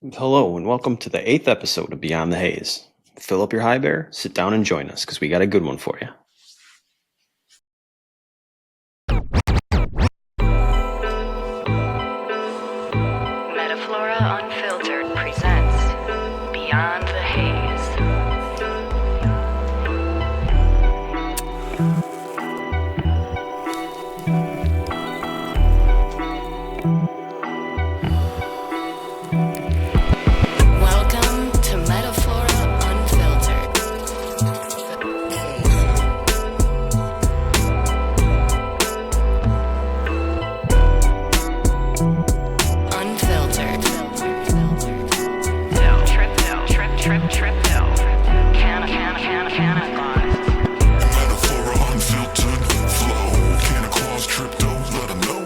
Hello, and welcome to the 8th episode of Beyond the Haze. Fill up your high bear, sit down and join us, because we got a good one for you. Metaflora Unfiltered presents Beyond the Haze. Welcome to Metaflora Unfiltered. Unfiltered. Trip. Canna gone. Metaflora unfiltered flow. Canna clause crypto, let 'em know.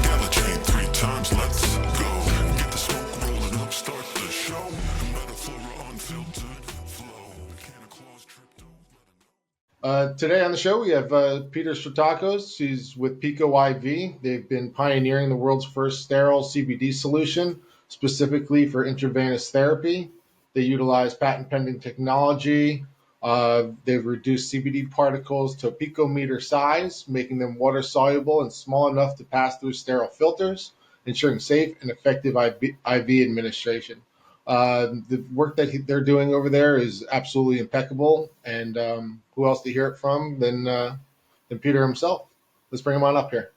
Gather chain 3 times, let's go. Get the smoke rolling up, start the show. Metaflora unfiltered flow. Canna clause crypto. Today on the show, we have Peter Stratacos. He's with Pico I.V. They've been pioneering the world's first sterile CBD solution, specifically for intravenous therapy. They utilize patent-pending technology. They've reduced CBD particles to a picometer size, making them water-soluble and small enough to pass through sterile filters, ensuring safe and effective IV administration. The work that they're doing over there is absolutely impeccable. And who else to hear it from than Peter himself? Let's bring him on up here.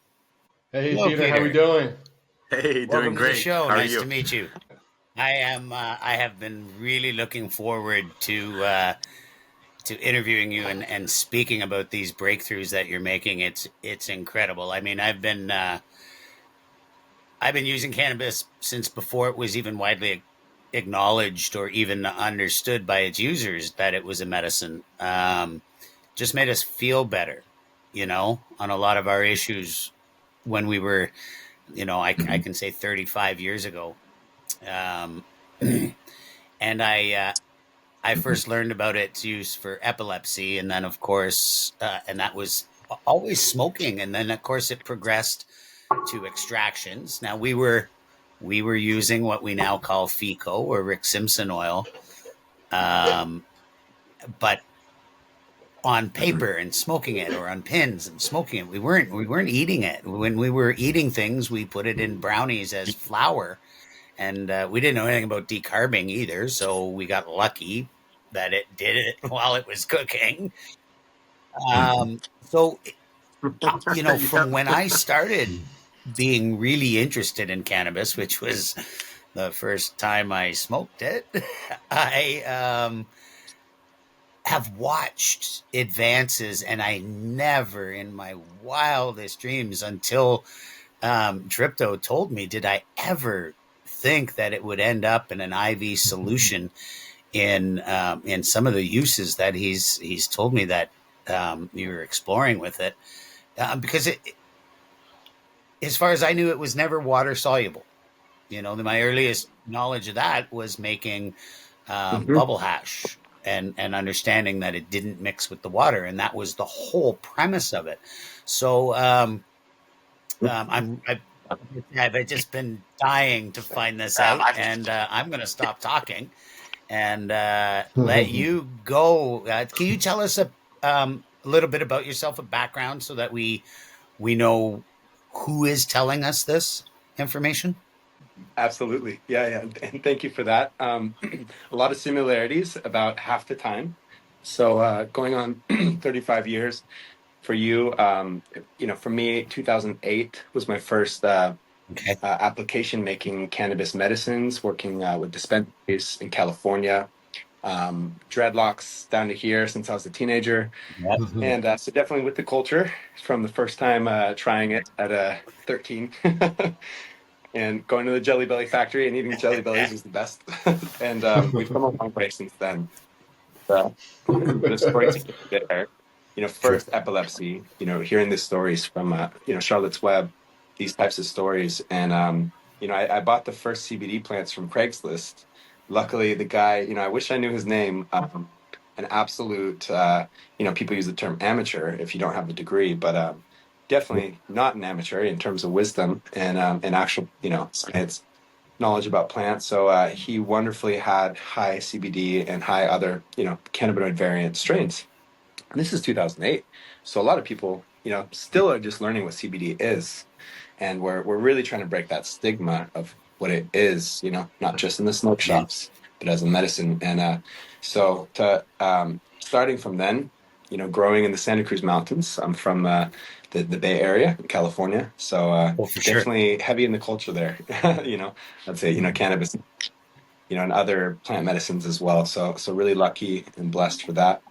Hey, Hello, Peter, how Peter. we doing? Hey, Welcome doing to great. the show. How are Nice you? to meet you. I have been really looking forward to interviewing you and speaking about these breakthroughs that you're making. It's incredible. I mean, I've been using cannabis since before it was even widely acknowledged or even understood by its users that it was a medicine. Just made us feel better, on a lot of our issues when we were, I can say 35 years ago. Um, and I first learned about its use for epilepsy, and then of course, and that was always smoking, and then of course it progressed to extractions. Now we were using what we now call FICO or Rick Simpson oil, but on paper and smoking it, or on pins and smoking it. We weren't eating it. When we were eating things, we put it in brownies as flour. And we didn't know anything about decarbing either, so we got lucky that it did it while it was cooking. So, from when I started being really interested in cannabis, which was the first time I smoked it, I have watched advances, and I never in my wildest dreams until Tripto told me, did I ever think that it would end up in an IV solution in some of the uses that he's told me that you're exploring with it, because as far as I knew, it was never water soluble. My earliest knowledge of that was making bubble hash and understanding that it didn't mix with the water, and that was the whole premise of it. So I've just been dying to find this out, and I'm going to stop talking and let you go. Can you tell us a little bit about yourself, a background, so that we know who is telling us this information? Absolutely. Yeah. And thank you for that. A lot of similarities about half the time. So going on 35 years for you, for me, 2008 was my first Okay. application making cannabis medicines, working with dispensaries in California. Dreadlocks down to here since I was a teenager. Yep. And so definitely with the culture from the first time trying it at 13 and going to the Jelly Belly factory and eating Jelly Bellies was the best. And we've come a long way since then. The story to get there, first epilepsy, hearing the stories from, Charlotte's Web, these types of stories. And, I bought the first CBD plants from Craigslist. Luckily, the guy, I wish I knew his name. An absolute, people use the term amateur if you don't have a degree, but definitely not an amateur in terms of wisdom and actual, science. knowledge about plants. So he wonderfully had high CBD and high other, cannabinoid variant strains. And this is 2008. So a lot of people, still are just learning what CBD is. And we're really trying to break that stigma of what it is, not just in the smoke Yeah. shops, but as a medicine. And so to starting from then, growing in the Santa Cruz Mountains. I'm from the Bay Area in California, so Oh, for sure. definitely heavy in the culture there. I'd say cannabis, and other plant medicines as well. So really lucky and blessed for that.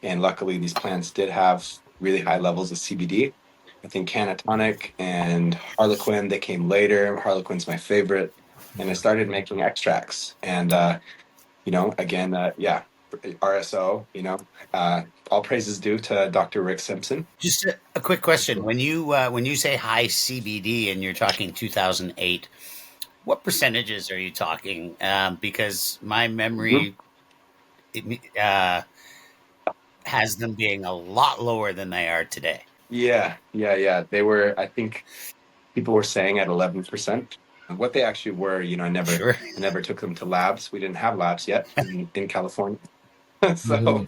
And luckily, these plants did have really high levels of CBD. I think Canatonic and Harlequin, they came later. Harlequin's my favorite. And I started making extracts. And, again, yeah, RSO, all praises due to Dr. Rick Simpson. Just a quick question: when you say high CBD and you're talking 2008, what percentages are you talking? Because my memory has them being a lot lower than they are today. Yeah. They were, I think people were saying at 11%. What they actually were, Sure. I never took them to labs. We didn't have labs yet in California. Mhm. So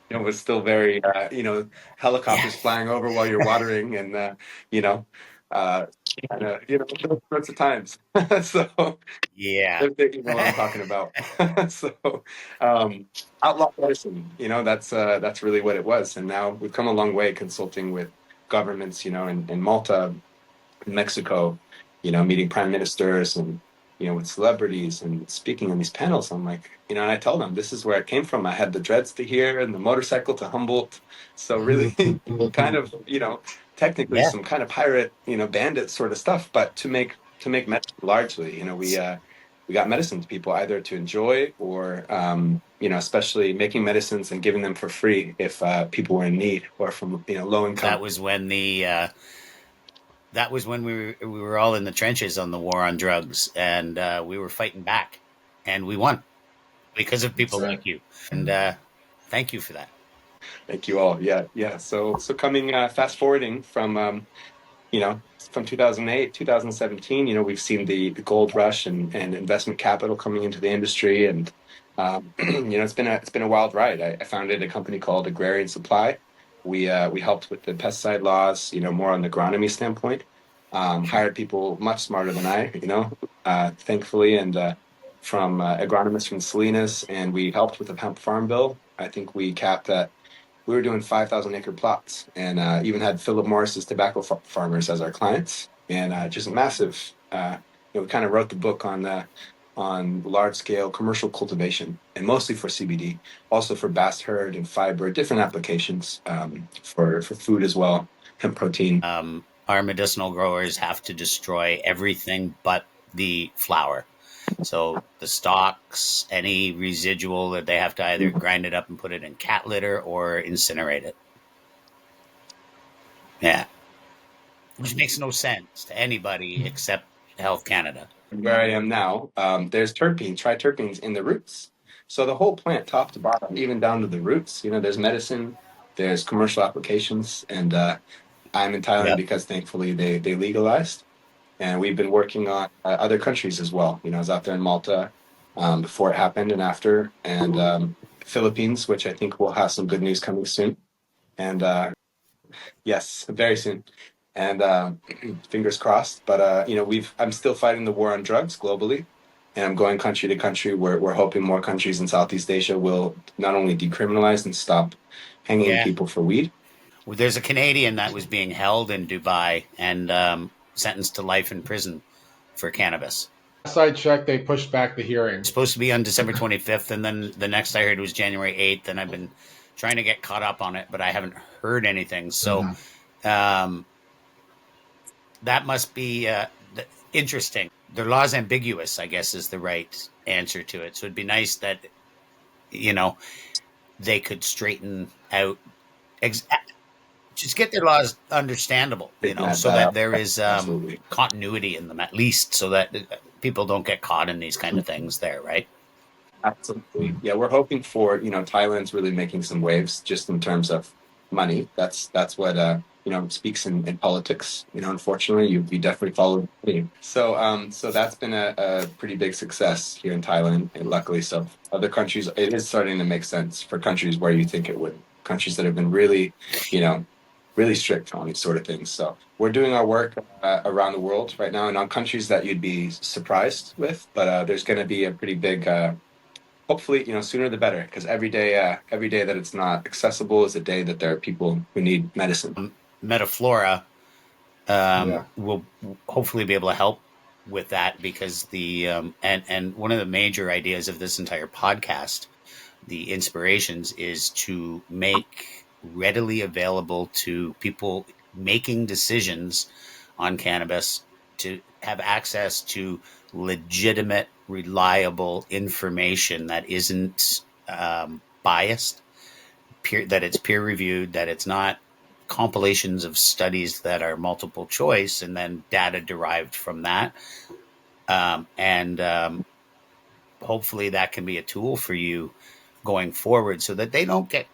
it was still very, Yeah. helicopters flying over while you're watering and, you know, uh, those sorts of times. So Yeah. you know what I'm talking about. So, um, outlaw medicine, that's really what it was. And now we've come a long way consulting with governments, in Malta, in Mexico, meeting prime ministers and, with celebrities and speaking on these panels. I'm like, and I tell them this is where I came from. I had the dreads to here and the motorcycle to Humboldt. So really kind of, technically Yeah. some kind of pirate, bandit sort of stuff, but to make medicine largely, we got medicine to people either to enjoy or, especially making medicines and giving them for free if people were in need or from, low income. That was when we were all in the trenches on the war on drugs, and we were fighting back, and we won because of people like you. And thank you for that. Thank you all. Yeah. So coming fast forwarding from 2008, 2017, we've seen the gold rush and investment capital coming into the industry, and it's been a wild ride. I founded a company called Agrarian Supply. We helped with the pesticide laws, more on the agronomy standpoint. Hired people much smarter than I, thankfully, and from agronomists from Salinas, and we helped with the hemp farm bill. I think we capped at we were doing 5,000-acre plots and even had Philip Morris's tobacco farmers as our clients, and just massive. We kind of wrote the book on large scale commercial cultivation and mostly for CBD, also for bass herd and fiber, different applications for food as well, hemp protein. Our medicinal growers have to destroy everything but the flower. So the stalks, any residual, that they have to either grind it up and put it in cat litter or incinerate it. Yeah. Which makes no sense to anybody except Health Canada. Where I am now, there's triterpenes in the roots. So the whole plant, top to bottom, even down to the roots, there's medicine, there's commercial applications, and I'm in Thailand Yep. because thankfully they legalized, and we've been working on other countries as well. I was out there in Malta before it happened and after, and Philippines, which I think will have some good news coming soon, and yes, very soon. And fingers crossed. But I'm still fighting the war on drugs globally, and I'm going country to country. We're hoping more countries in Southeast Asia will not only decriminalize and stop hanging Yeah. people for weed. Well, there's a Canadian that was being held in Dubai and sentenced to life in prison for cannabis. Last I checked, they pushed back the hearing. It's supposed to be on December 25th, and then the next I heard was January 8th, and I've been trying to get caught up on it, but I haven't heard anything. So that must be interesting. Their law's ambiguous, I guess, is the right answer to it. So it'd be nice that, they could straighten out, just get their laws understandable, so that there is continuity in them, at least, so that people don't get caught in these kind of things there, right? Absolutely. Yeah, we're hoping for, Thailand's really making some waves just in terms of money. That's what speaks in politics. Unfortunately, you definitely followed me. So that's been a pretty big success here in Thailand, and luckily, so other countries, it is starting to make sense for countries where you think it would. Countries that have been really, really strict on these sort of things. So we're doing our work around the world right now, and on countries that you'd be surprised with. But there's going to be a pretty big. Hopefully, sooner the better, because every day that it's not accessible is a day that there are people who need medicine. Metaflora Yeah. will hopefully be able to help with that, because and one of the major ideas of this entire podcast, the inspirations, is to make readily available to people making decisions on cannabis to have access to legitimate, reliable information that isn't biased, that it's peer reviewed, that it's not compilations of studies that are multiple choice and then data derived from that. And hopefully that can be a tool for you going forward, so that they don't get.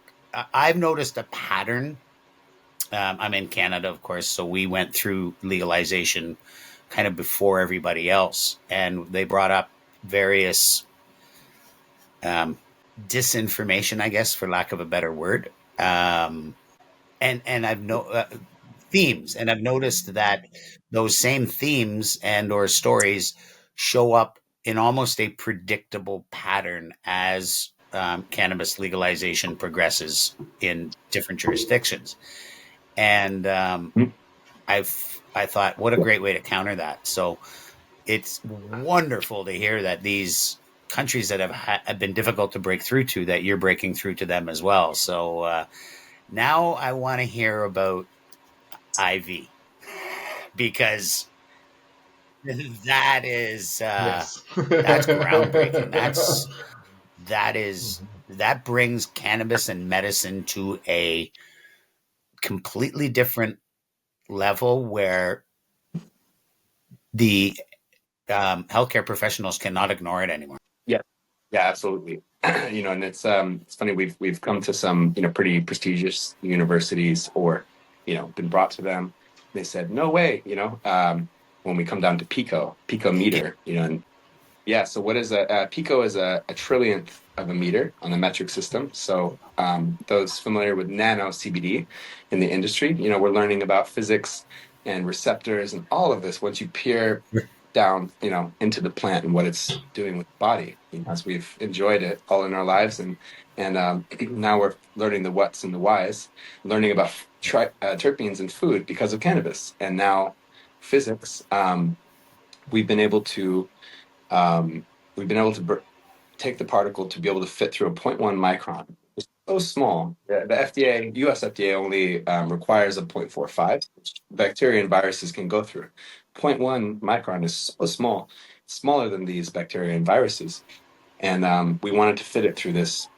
I've noticed a pattern. I'm in Canada, of course, so we went through legalization kind of before everybody else, and they brought up various disinformation, I guess, for lack of a better word. And I've themes, and I've noticed that those same themes and or stories show up in almost a predictable pattern as cannabis legalization progresses in different jurisdictions. And I thought, what a great way to counter that. So it's wonderful to hear that these countries that have been difficult to break through to, that you're breaking through to them as well. So now I want to hear about IV, because that is Yes. that's groundbreaking. That brings cannabis and medicine to a completely different level, where the healthcare professionals cannot ignore it anymore. Yeah, yeah, absolutely. And it's funny, we've come to some pretty prestigious universities, or been brought to them. They said no way, when we come down to Pico meter, and yeah. So what is a Pico? Is a trillionth of a meter on the metric system. So those familiar with nano CBD in the industry, we're learning about physics and receptors and all of this once you peer down, into the plant and what it's doing with the body. As we've enjoyed it all in our lives, and now we're learning the whats and the whys, learning about terpenes in food because of cannabis, and now physics. We've been able to take the particle to be able to fit through a zero 0.1 micron. It's so small. The FDA, US FDA, only requires a 0.45, which bacteria and viruses can go through. 0.1 micron is so small, smaller than these bacteria and viruses. And we wanted to fit it through this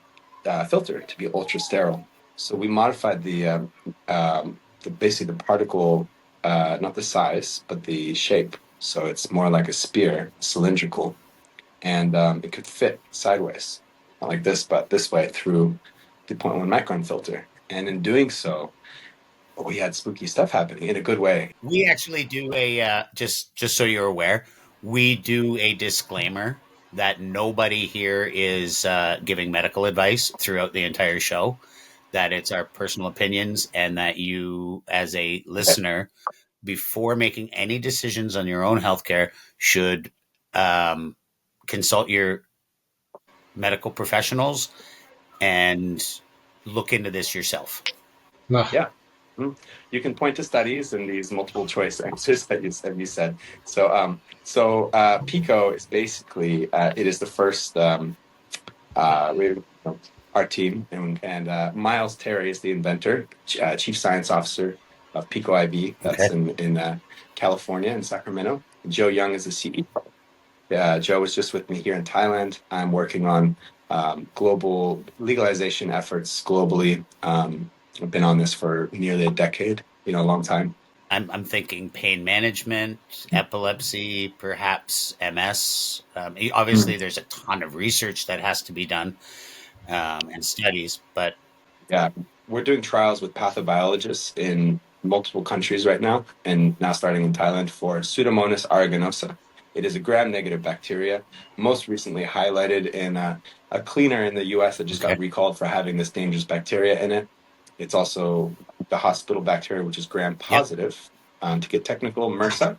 filter to be ultra sterile. So we modified basically the particle, not the size, but the shape. So it's more like a spear, cylindrical, and it could fit sideways, not like this, but this way through the 0.1 micron filter. And in doing so, we had spooky stuff happening in a good way. We actually do a just so you're aware, we do a disclaimer that nobody here is giving medical advice throughout the entire show, that it's our personal opinions, and that you, as a listener, before making any decisions on your own healthcare, should consult your medical professionals and look into this yourself. No. Yeah. You can point to studies and these multiple choice answers that you said. So Pico is basically it is the first our team, and Miles Terry is the inventor, chief science officer of Pico I.V. That's in California, in Sacramento. Joe Young is the CEO. Joe was just with me here in Thailand. I'm working on global legalization efforts globally. I've been on this for nearly a decade, a long time. I'm thinking pain management, epilepsy, perhaps MS. Obviously, there's a ton of research that has to be done and studies, but yeah, we're doing trials with pathobiologists in multiple countries right now, and now starting in Thailand for Pseudomonas aeruginosa. It is a gram-negative bacteria, most recently highlighted in a cleaner in the U.S. that just got recalled for having this dangerous bacteria in it. It's also the hospital bacteria, which is gram-positive. To get technical, MRSA,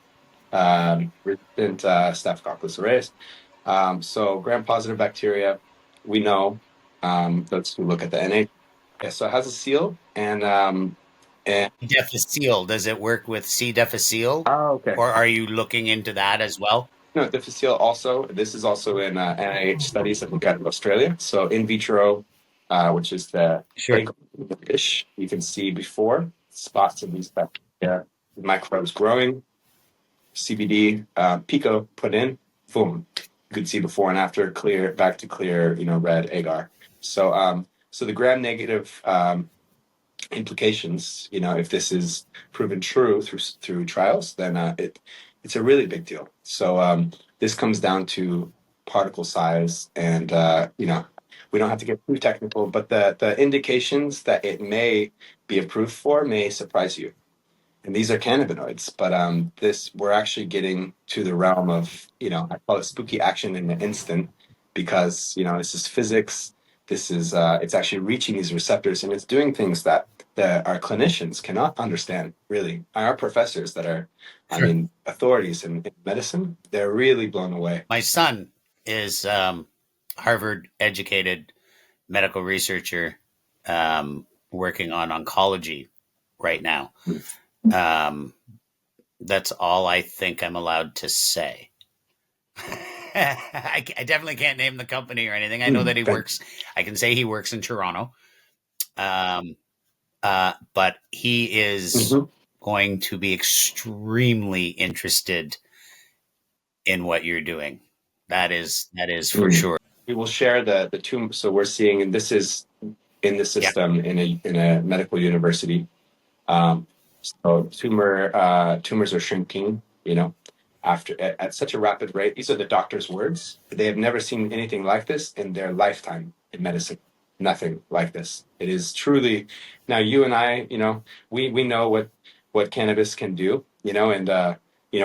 resistant Staphylococcus aureus. So gram-positive bacteria, we know. Let's look at the NA. Yeah, so it has a seal, and difficile. Does it work with C. difficile? oh, okay. Or are you looking into that as well? No, difficile also. This is also in NIH studies that look at Australia. So in vitro, which is the Sure. egg of the fish, you can see before spots of these bacteria, microbes growing. CBD, Pico put in, boom. You could see before and after, clear, back to clear, red agar. So the gram-negative implications, if this is proven true through trials, then it's a really big deal. So this comes down to particle size, and we don't have to get too technical, but the indications that it may be approved for may surprise you. And these are cannabinoids, but we're actually getting to the realm of, I call it spooky action in an instant, because this is physics. This is it's actually reaching these receptors, and it's doing things that our clinicians cannot understand, really. Our professors that are, Sure. authorities in medicine, they're really blown away. My son is Harvard educated medical researcher, working on oncology right now. That's all I think I'm allowed to say. I definitely can't name the company or anything. I know that he works. I can say he works in Toronto, but he is going to be extremely interested in what you're doing. That is for sure. We will share the tumor. So we're seeing, and this is in the system in a medical university. So tumors are shrinking, after at such a rapid rate. These are the doctor's words. They have never seen anything like this in their lifetime in medicine. Nothing like this. It is truly. Now you and I, we know what cannabis can do, and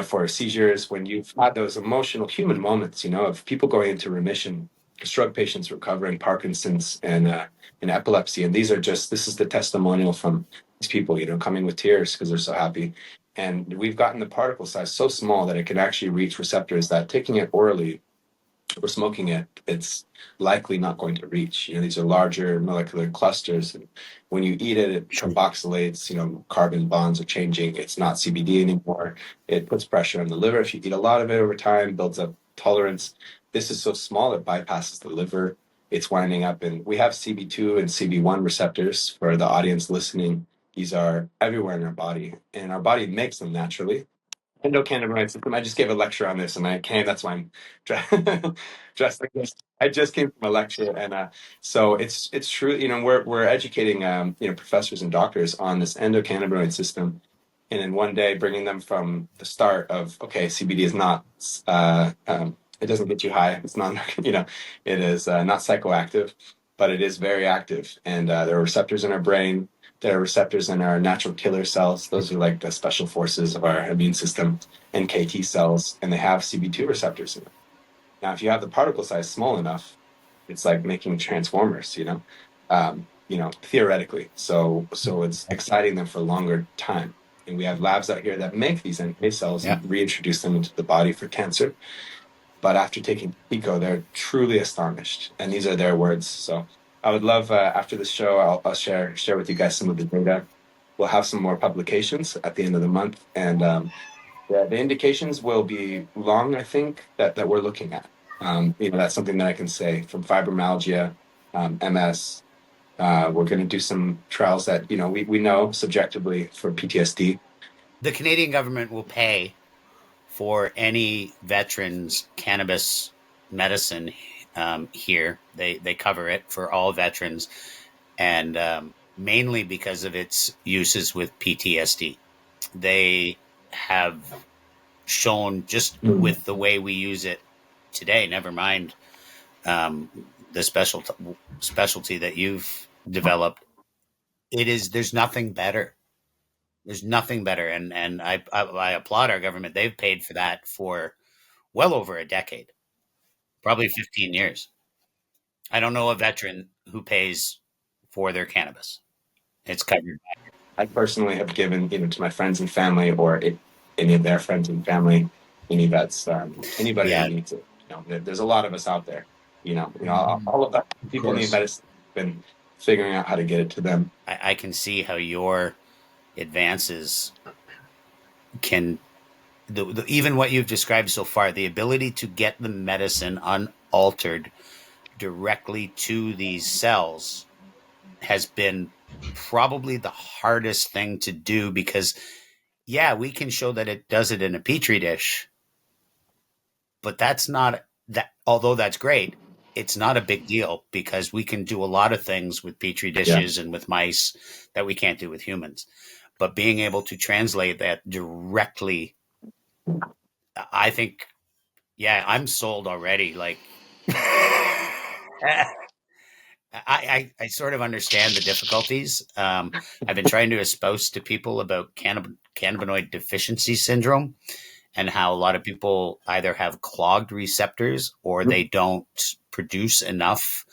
for seizures, when you've had those emotional human moments, of people going into remission, stroke patients recovering, Parkinson's and epilepsy, and this is the testimonial from these people, coming with tears because they're so happy. And we've gotten the particle size so small that it can actually reach receptors that taking it orally or smoking it, it's likely not going to reach. These are larger molecular clusters. And when you eat it, it carboxylates, carbon bonds are changing. It's not CBD anymore. It puts pressure on the liver. If you eat a lot of it over time, builds up tolerance. This is so small, it bypasses the liver. It's winding up. And we have CB2 and CB1 receptors for the audience listening. These are everywhere in our body, and our body makes them naturally. Endocannabinoid system. I just gave a lecture on this, and I came. That's why I'm dressed like this. I just came from a lecture, and so it's true. We're educating professors and doctors on this endocannabinoid system, and in one day bringing them from the start of CBD is not. It doesn't get you high. It's not. It is not psychoactive, but it is very active, and there are receptors in our brain. There are receptors in our natural killer cells. Those are like the special forces of our immune system, NKT cells, and they have CB2 receptors in them. Now, if you have the particle size small enough, it's like making transformers, theoretically. So it's exciting them for a longer time. And we have labs out here that make these NK cells and reintroduce them into the body for cancer. But after taking Pico, they're truly astonished. And these are their words. So I would love, after the show, I'll share with you guys some of the data. We'll have some more publications at the end of the month. And the indications will be long, I think, that we're looking at. That's something that I can say, from fibromyalgia, MS. We're going to do some trials that, we know subjectively for PTSD. The Canadian government will pay for any veterans' cannabis medicine here. They cover it for all veterans, and mainly because of its uses with PTSD. They have shown, just with the way we use it today, never mind the specialty that you've developed, there's nothing better There's nothing better, and I applaud our government. They've paid for that for well over a decade, probably 15 years. I don't know a veteran who pays for their cannabis. It's covered. I personally have given, to my friends and family, or any of their friends and family, any vets, anybody who Yeah, needs it. There's a lot of us out there. All of that. Of People need course. medicine. Been figuring out how to get it to them. I can see how your advances can, even what you've described so far, the ability to get the medicine unaltered directly to these cells has been probably the hardest thing to do, because yeah, we can show that it does it in a petri dish, but that's not that, although that's great, it's not a big deal, because we can do a lot of things with petri dishes and with mice that we can't do with humans. But being able to translate that directly, I think, yeah, I'm sold already. Like, I sort of understand the difficulties. I've been trying to espouse to people about cannabinoid deficiency syndrome, and how a lot of people either have clogged receptors or they don't produce enough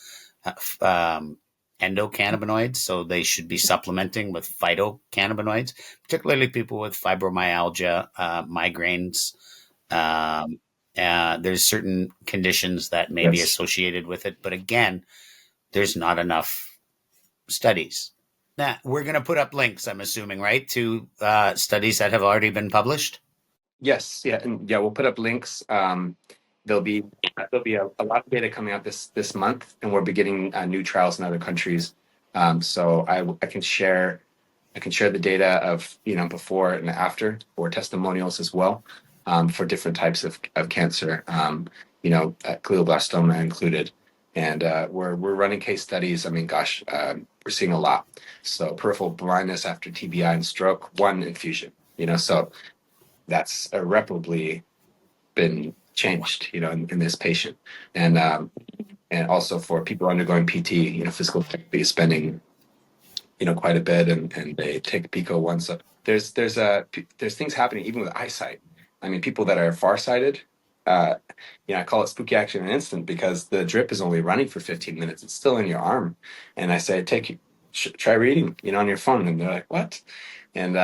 endocannabinoids, so they should be supplementing with phytocannabinoids, particularly people with fibromyalgia, migraines. Um, there's certain conditions that may be Yes. associated with it, but again, there's not enough studies. Now, we're going to put up links, I'm assuming, right, to studies that have already been published? Yes, yeah, and yeah, we'll put up links. There'll be a lot of data coming out this month, and we're beginning new trials in other countries. So I can share the data of before and after, or testimonials as well, for different types of cancer, glioblastoma included, and we're running case studies. I mean, gosh, we're seeing a lot. So peripheral blindness after TBI and stroke, one infusion. So that's irreparably been changed, in this patient, and also for people undergoing PT, physical therapy, spending, quite a bit, and they take Pico once. So there's things happening even with eyesight. I mean, people that are farsighted, uh, I call it spooky action in an instant, because the drip is only running for 15 minutes. It's still in your arm, and I say, try reading, on your phone, and they're like, what? And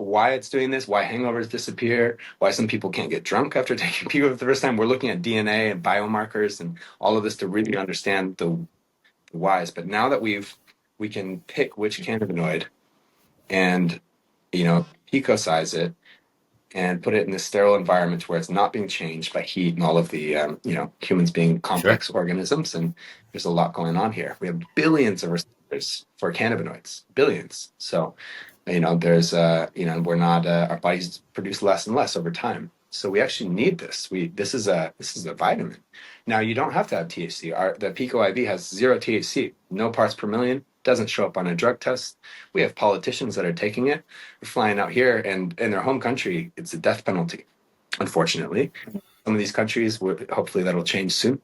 why it's doing this, why hangovers disappear, why some people can't get drunk after taking Pico for the first time. We're looking at DNA and biomarkers and all of this to really understand the whys. But now that we can pick which cannabinoid and pico size it and put it in a sterile environment where it's not being changed by heat and all of the humans being complex organisms, and there's a lot going on here. We have billions of receptors for cannabinoids, billions. So there's we're not our bodies produce less and less over time, so we actually need this. This is a vitamin. Now, you don't have to have THC. The Pico IV has 0 THC, no parts per million, doesn't show up on a drug test. We have politicians that are taking it. They're flying out here, and in their home country, it's a death penalty, unfortunately. Some of these countries, hopefully that'll change soon.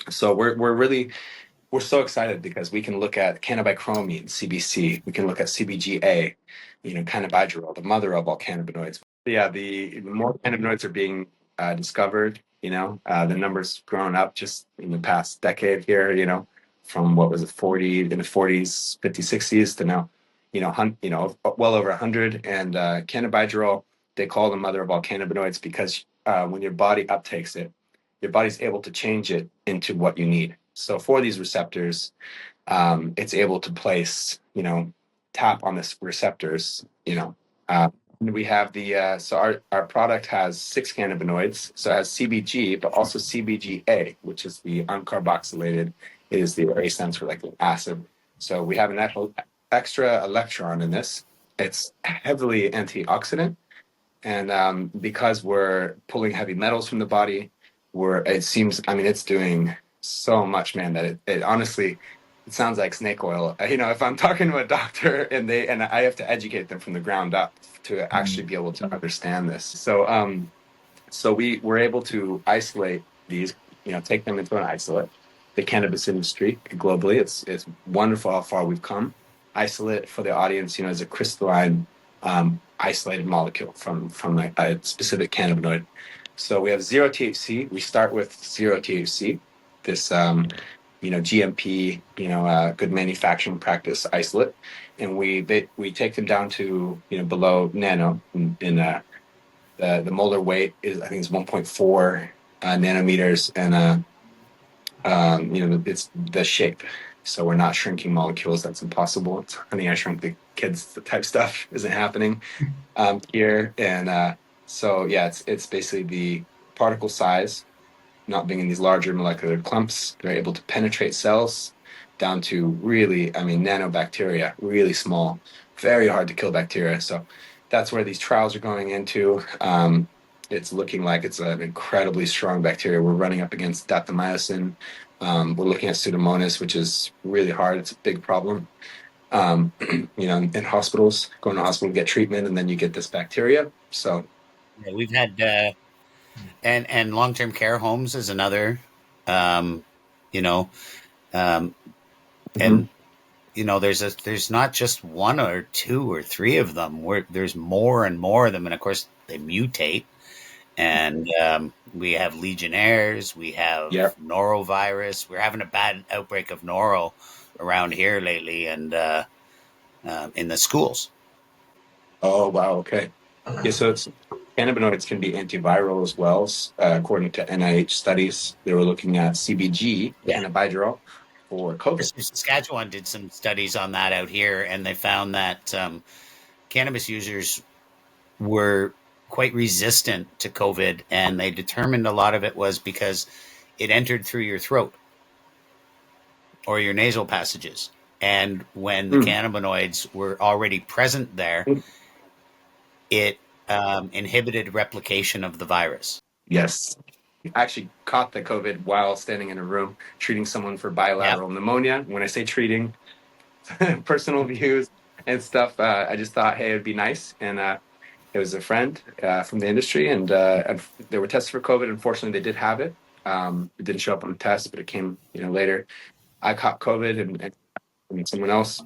So we're so excited, because we can look at cannabichromene, CBC. We can look at CBGA, cannabidiol, the mother of all cannabinoids. Yeah, the more cannabinoids are being discovered, the numbers grown up just in the past decade here, from what was it, 40 in the 40s, 50s, 60s to now, well over 100. And cannabidiol, they call the mother of all cannabinoids, because when your body uptakes it, your body's able to change it into what you need. So for these receptors, it's able to place, tap on this receptors, we have so our product has 6 cannabinoids. So it has CBG, but also CBGA, which is the uncarboxylated. It is the A stands for like an acid. So we have an extra electron in this. It's heavily antioxidant. And because we're pulling heavy metals from the body, it's doing so much, man, that it honestly, it sounds like snake oil. If I'm talking to a doctor and I have to educate them from the ground up to actually be able to understand this. So we were able to isolate these, take them into an isolate. The cannabis industry globally, it's wonderful how far we've come. Isolate, for the audience, is a crystalline isolated molecule from a specific cannabinoid. So we have zero THC. We start with zero THC. This GMP, good manufacturing practice isolate, and we take them down to below nano. The molar weight is, I think, is 1.4 nanometers, and it's the shape. So we're not shrinking molecules. That's impossible. It's Honey, I Shrunk the Kids. The type stuff isn't happening here, and so yeah, it's basically the particle size not being in these larger molecular clumps. They're able to penetrate cells down to really, I mean, nanobacteria, really small, very hard to kill bacteria. So that's where these trials are going into. It's looking like it's an incredibly strong bacteria. We're running up against daptomycin. We're looking at Pseudomonas, which is really hard. It's a big problem. In hospitals, going to hospital to get treatment, and then you get this bacteria. So Yeah, we've had and long-term care homes is another, you know, um, and there's not just one or two or three of them. There's more and more of them, and of course they mutate. And we have legionnaires, we have yeah. norovirus. We're having a bad outbreak of noro around here lately, and in the schools. Oh wow. Okay. Yeah. So cannabinoids can be antiviral as well. According to NIH studies, they were looking at CBG, Yeah. cannabidiol, for COVID. Saskatchewan did some studies on that out here, and they found that cannabis users were quite resistant to COVID, and they determined a lot of it was because it entered through your throat or your nasal passages. And when the cannabinoids were already present there, it inhibited replication of the virus. Yes. I actually caught the COVID while standing in a room treating someone for bilateral pneumonia. When I say treating, personal views and stuff, I just thought, hey, it'd be nice. And it was a friend from the industry, and they were tested for COVID. Unfortunately, they did have it. It didn't show up on the test, but it came later. I caught COVID and someone else.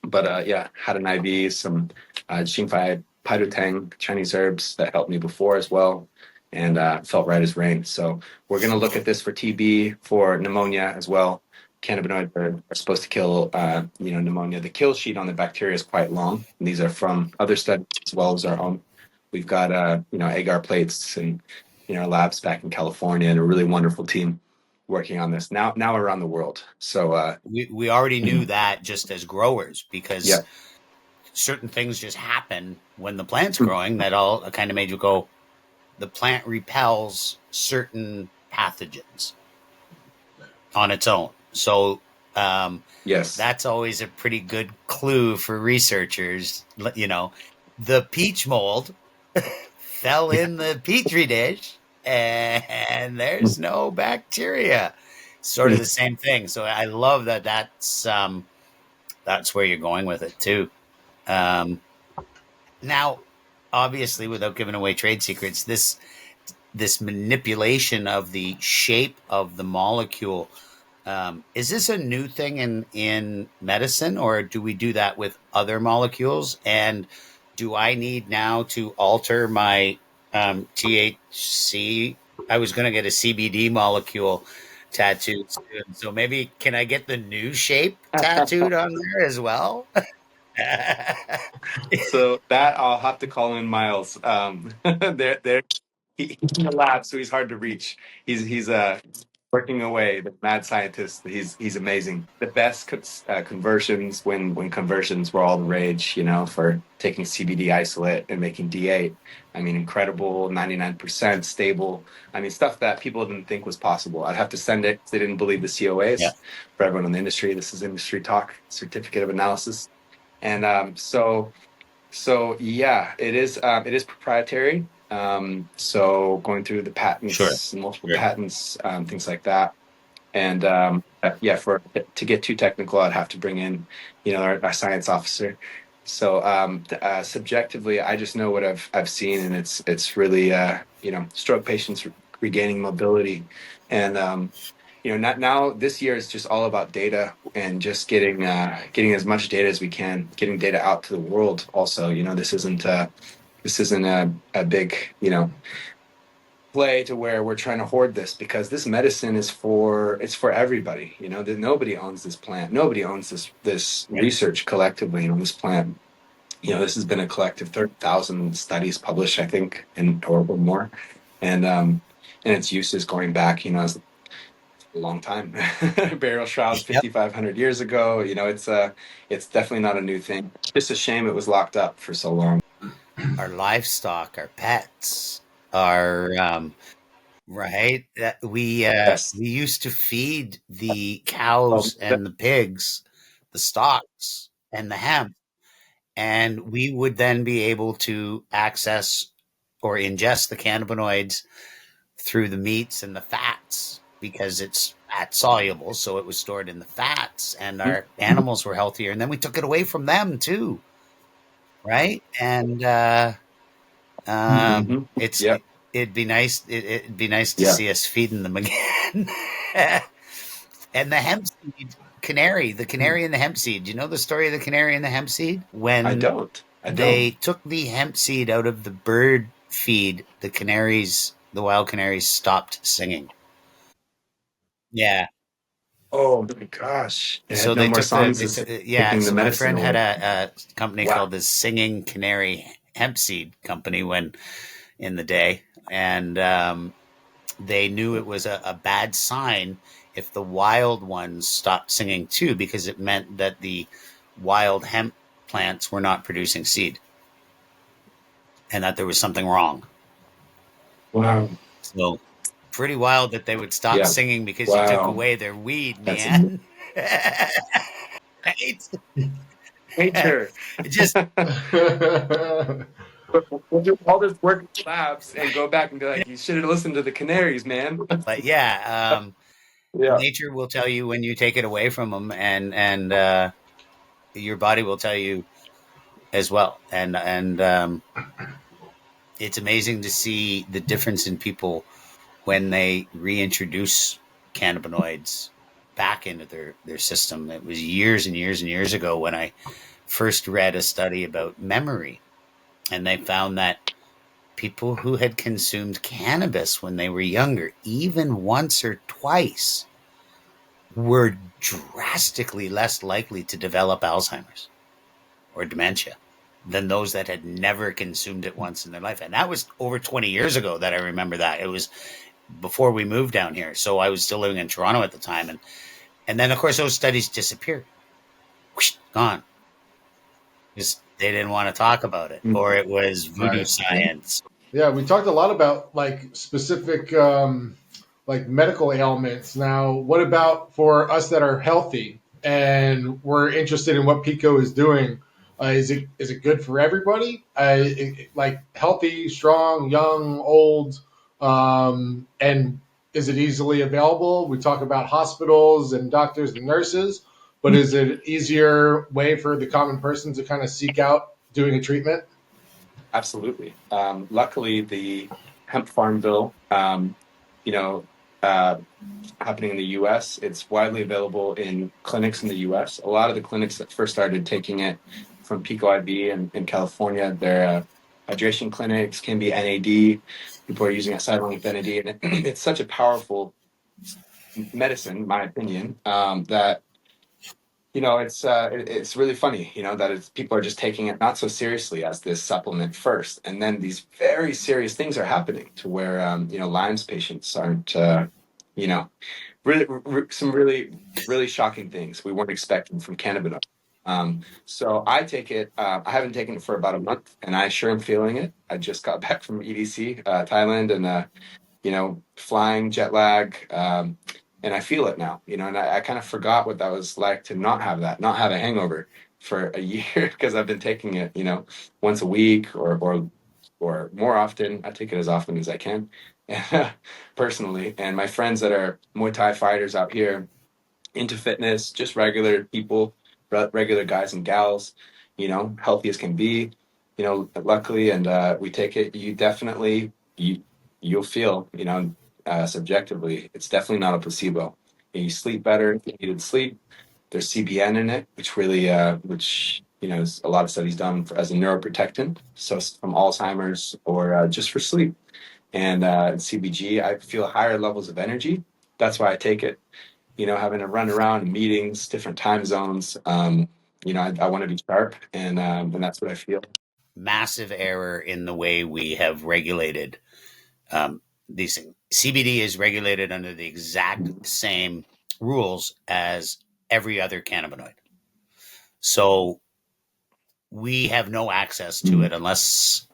But had an IV, some Xingfai Paidutang Chinese herbs that helped me before as well, and felt right as rain. So we're going to look at this for TB, for pneumonia as well. Cannabinoids are supposed to kill pneumonia. The kill sheet on the bacteria is quite long, and these are from other studies as well as our own. We've got agar plates and labs back in California, and a really wonderful team working on this now around the world. So we already knew that just as growers, because yeah. certain things just happen when the plant's growing that all kind of made you go, the plant repels certain pathogens on its own. So yes, that's always a pretty good clue for researchers. The peach mold fell in the petri dish and there's no bacteria. Sort of the same thing. So I love that. That's where you're going with it too. Now, obviously, without giving away trade secrets, this manipulation of the shape of the molecule, is this a new thing in medicine, or do we do that with other molecules? And do I need now to alter my THC? I was going to get a CBD molecule tattooed soon, so maybe can I get the new shape tattooed on there as well? So that I'll have to call in Miles. He's in the lab, so he's hard to reach. He's working away, the mad scientist. He's amazing. The best conversions when conversions were all the rage, for taking CBD isolate and making D8. I mean, incredible, 99% stable. I mean, stuff that people didn't think was possible. I'd have to send it. They didn't believe the COAs. Yeah. For everyone in the industry, this is industry talk, certificate of analysis. And so yeah, it is proprietary. So going through the patents, multiple patents, things like that. And to get too technical, I'd have to bring in, our science officer. So subjectively, I just know what I've seen, and it's really stroke patients regaining mobility, and not now this year is just all about data and just getting as much data as we can, getting data out to the world. Also, this isn't a big, play to where we're trying to hoard this, because this medicine it's for everybody. That nobody owns this plant. Nobody owns this research collectively on this plant. This has been a collective 30,000 studies published, I think, or more, and its use is going back, as a long time. Burial shrouds Yep. 5,500 years ago. It's definitely not a new thing. Just a shame it was locked up for so long. Our livestock, our pets, our right. Yes. We used to feed the Well, cows and the pigs, the stocks and the hemp, and we would then be able to access or ingest the cannabinoids through the meats and the fats because it's fat soluble, so it was stored in the fats, and our animals were healthier. And then we took it away from them too, right? And mm-hmm. it's Yep. it'd be nice. It'd be nice to Yeah. see us feeding them again. And the hemp seed canary, the canary and the hemp seed. Do you know the story of the canary and the hemp seed? I When don't. I they don't. took the hemp seed out of the bird feed, the wild canaries stopped singing. Yeah. Oh my gosh. It So had no they more took the, songs. they It's took, yeah. taking the So my medicine friend had away. a company Wow. called the Singing Canary Hemp Seed Company when in the day, and they knew it was a bad sign if the wild ones stopped singing too, because it meant that the wild hemp plants were not producing seed and that there was something wrong. Wow. So pretty wild that they would stop Yeah. singing because you took Wow. away their weed, That's amazing. man. Right? Nature. It just We'll do all this work in labs and go back and be like, you should have listened to the canaries, man. but yeah, Yeah. nature will tell you when you take it away from them, and your body will tell you as well. And it's amazing to see the difference in people when they reintroduce cannabinoids back into their system. It was years and years and years ago when I first read a study about memory, and they found that people who had consumed cannabis when they were younger, even once or twice, were drastically less likely to develop Alzheimer's or dementia than those that had never consumed it once in their life. And that was over 20 years ago that I remember that. It was before we moved down here. So I was still living in Toronto at the time. And then, of course, those studies disappeared. Whoosh, gone. Because they didn't want to talk about it, or it was voodoo Right. science. Yeah, we talked a lot about like specific like medical ailments. Now, what about for us that are healthy and we're interested in what Pico is doing? Is it good for everybody? Like healthy, strong, young, old, and is it easily available? We talk about hospitals and doctors and nurses, but is it an easier way for the common person to kind of seek out doing a treatment? Absolutely. Luckily, the hemp farm bill, you know, uh, happening in the U.S., it's widely available in clinics in the U.S. A lot of the clinics that first started taking it from Pico I.V. in California, their hydration clinics can be NAD. People are using it sideline with NAD, and it's such a powerful medicine, in my opinion, that it's really funny, that people are just taking it not so seriously as this supplement first, and then these very serious things are happening to where Lyme's patients aren't, you know, some really really shocking things we weren't expecting from cannabinoids. So I take it. I haven't taken it for about a month, and I sure am feeling it. I just got back from EDC, Thailand, and flying, jet lag, and I feel it now, and I kind of forgot what that was like to not have a hangover for a year because I've been taking it, once a week or more often. I take it as often as I can, personally. And my friends that are Muay Thai fighters out here into fitness, just regular people, regular guys and gals, healthy as can be, luckily, and we take it. You definitely you'll feel, subjectively, it's definitely not a placebo. You sleep better if you needed sleep. There's CBN in it, which really, which is a lot of studies done as a neuroprotectant, so from Alzheimer's or just for sleep. And CBG, I feel higher levels of energy. That's why I take it. Having to run around in meetings, different time zones. I want to be sharp, and that's what I feel. Massive error in the way we have regulated these things. CBD is regulated under the exact same rules as every other cannabinoid. So we have no access to it unless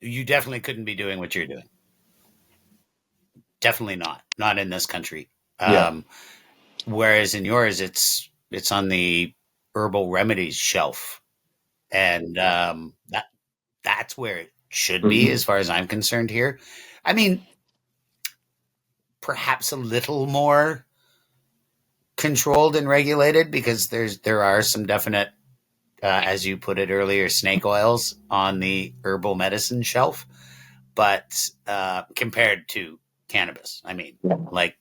you definitely couldn't be doing what you're doing. Definitely not in this country. Yeah. Whereas in yours, it's on the herbal remedies shelf, and that's where it should be, as far as I'm concerned. Here, I mean, perhaps a little more controlled and regulated, because there are some definite, as you put it earlier, snake oils on the herbal medicine shelf, but compared to cannabis, I mean, like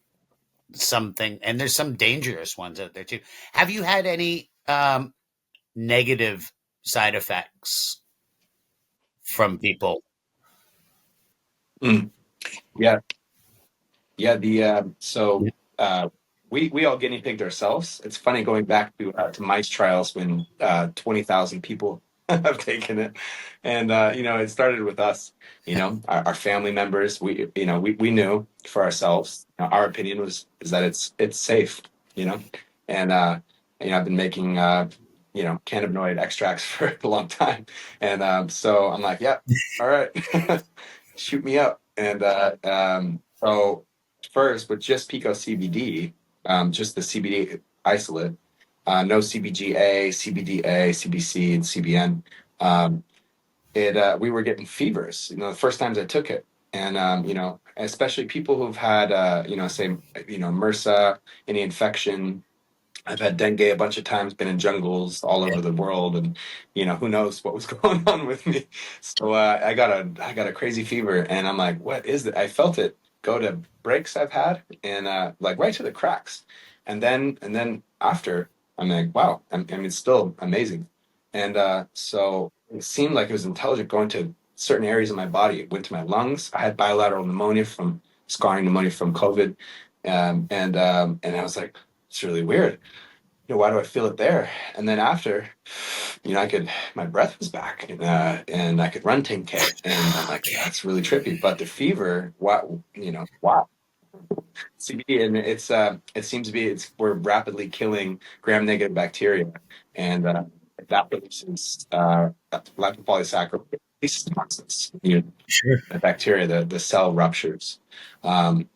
something, and there's some dangerous ones out there too. Have you had any negative side effects from people? Mm. Yeah. Yeah, so we all guinea pigged ourselves. It's funny going back to mice trials when 20,000 people have taken it, and it started with us. Our family members. We knew for ourselves. Our opinion is that it's safe. And I've been making cannabinoid extracts for a long time, and so I'm like, yeah, all right, shoot me up, and so. First, with just Pico CBD, just the CBD isolate, no CBGA, CBDA, CBC, and CBN. We were getting fevers. The first times I took it, and especially people who've had, say, MRSA, any infection. I've had dengue a bunch of times, been in jungles all over the world, and who knows what was going on with me. So I got a crazy fever, and I'm like, what is it? I felt it go to breaks I've had, and like right to the cracks, and then after, I'm like, wow, I mean, it's still amazing, and so it seemed like it was intelligent going to certain areas of my body. It went to my lungs. I had bilateral pneumonia from scarring pneumonia from COVID, and I was like, it's really weird. Why do I feel it there? And then after, my breath was back, and I could run 10K, and I'm like, that's really trippy. But the fever, wow. CBD, and it seems to be, we're rapidly killing gram-negative bacteria, and that releases lipopolysaccharide toxins. Sure. The bacteria, the cell ruptures. So,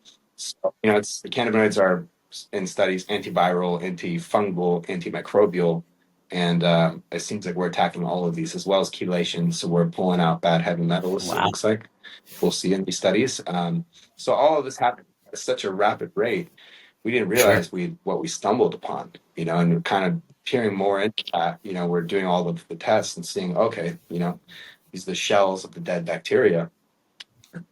the cannabinoids are in studies antiviral, antifungal, antimicrobial, and it seems like we're attacking all of these as well as chelation. So we're pulling out bad heavy metals. It Wow. looks like we'll see in these studies. So all of this happened at such a rapid rate. We didn't realize what we stumbled upon. And we're kind of peering more into that. We're doing all of the tests and seeing, okay, these are the shells of the dead bacteria.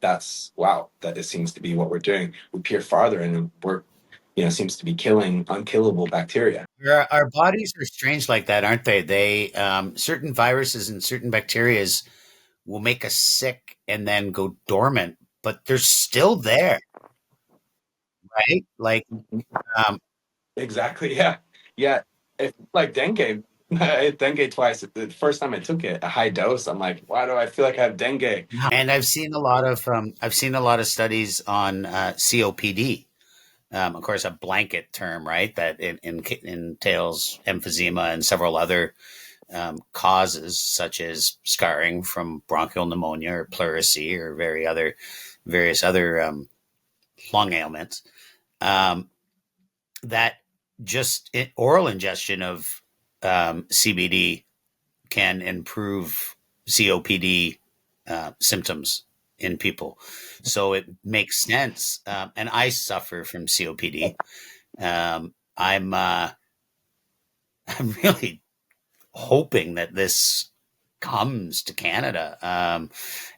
That's wow. That it seems to be what we're doing. We peer farther, and we're, seems to be killing unkillable bacteria. Our bodies are strange like that, aren't they? They certain viruses and certain bacterias will make us sick and then go dormant, but they're still there, right? Like, um, Exactly. Yeah. Yeah. If like dengue, I had dengue twice. The first time I took it, a high dose, I'm like, why do I feel like I have dengue? and I've seen a lot of studies on COPD. Of course, a blanket term, right? That entails emphysema and several other causes, such as scarring from bronchial pneumonia or pleurisy or various other lung ailments. Um, that just oral ingestion of CBD can improve COPD symptoms in people. So it makes sense. And I suffer from COPD. I'm I'm really hoping that this comes to Canada,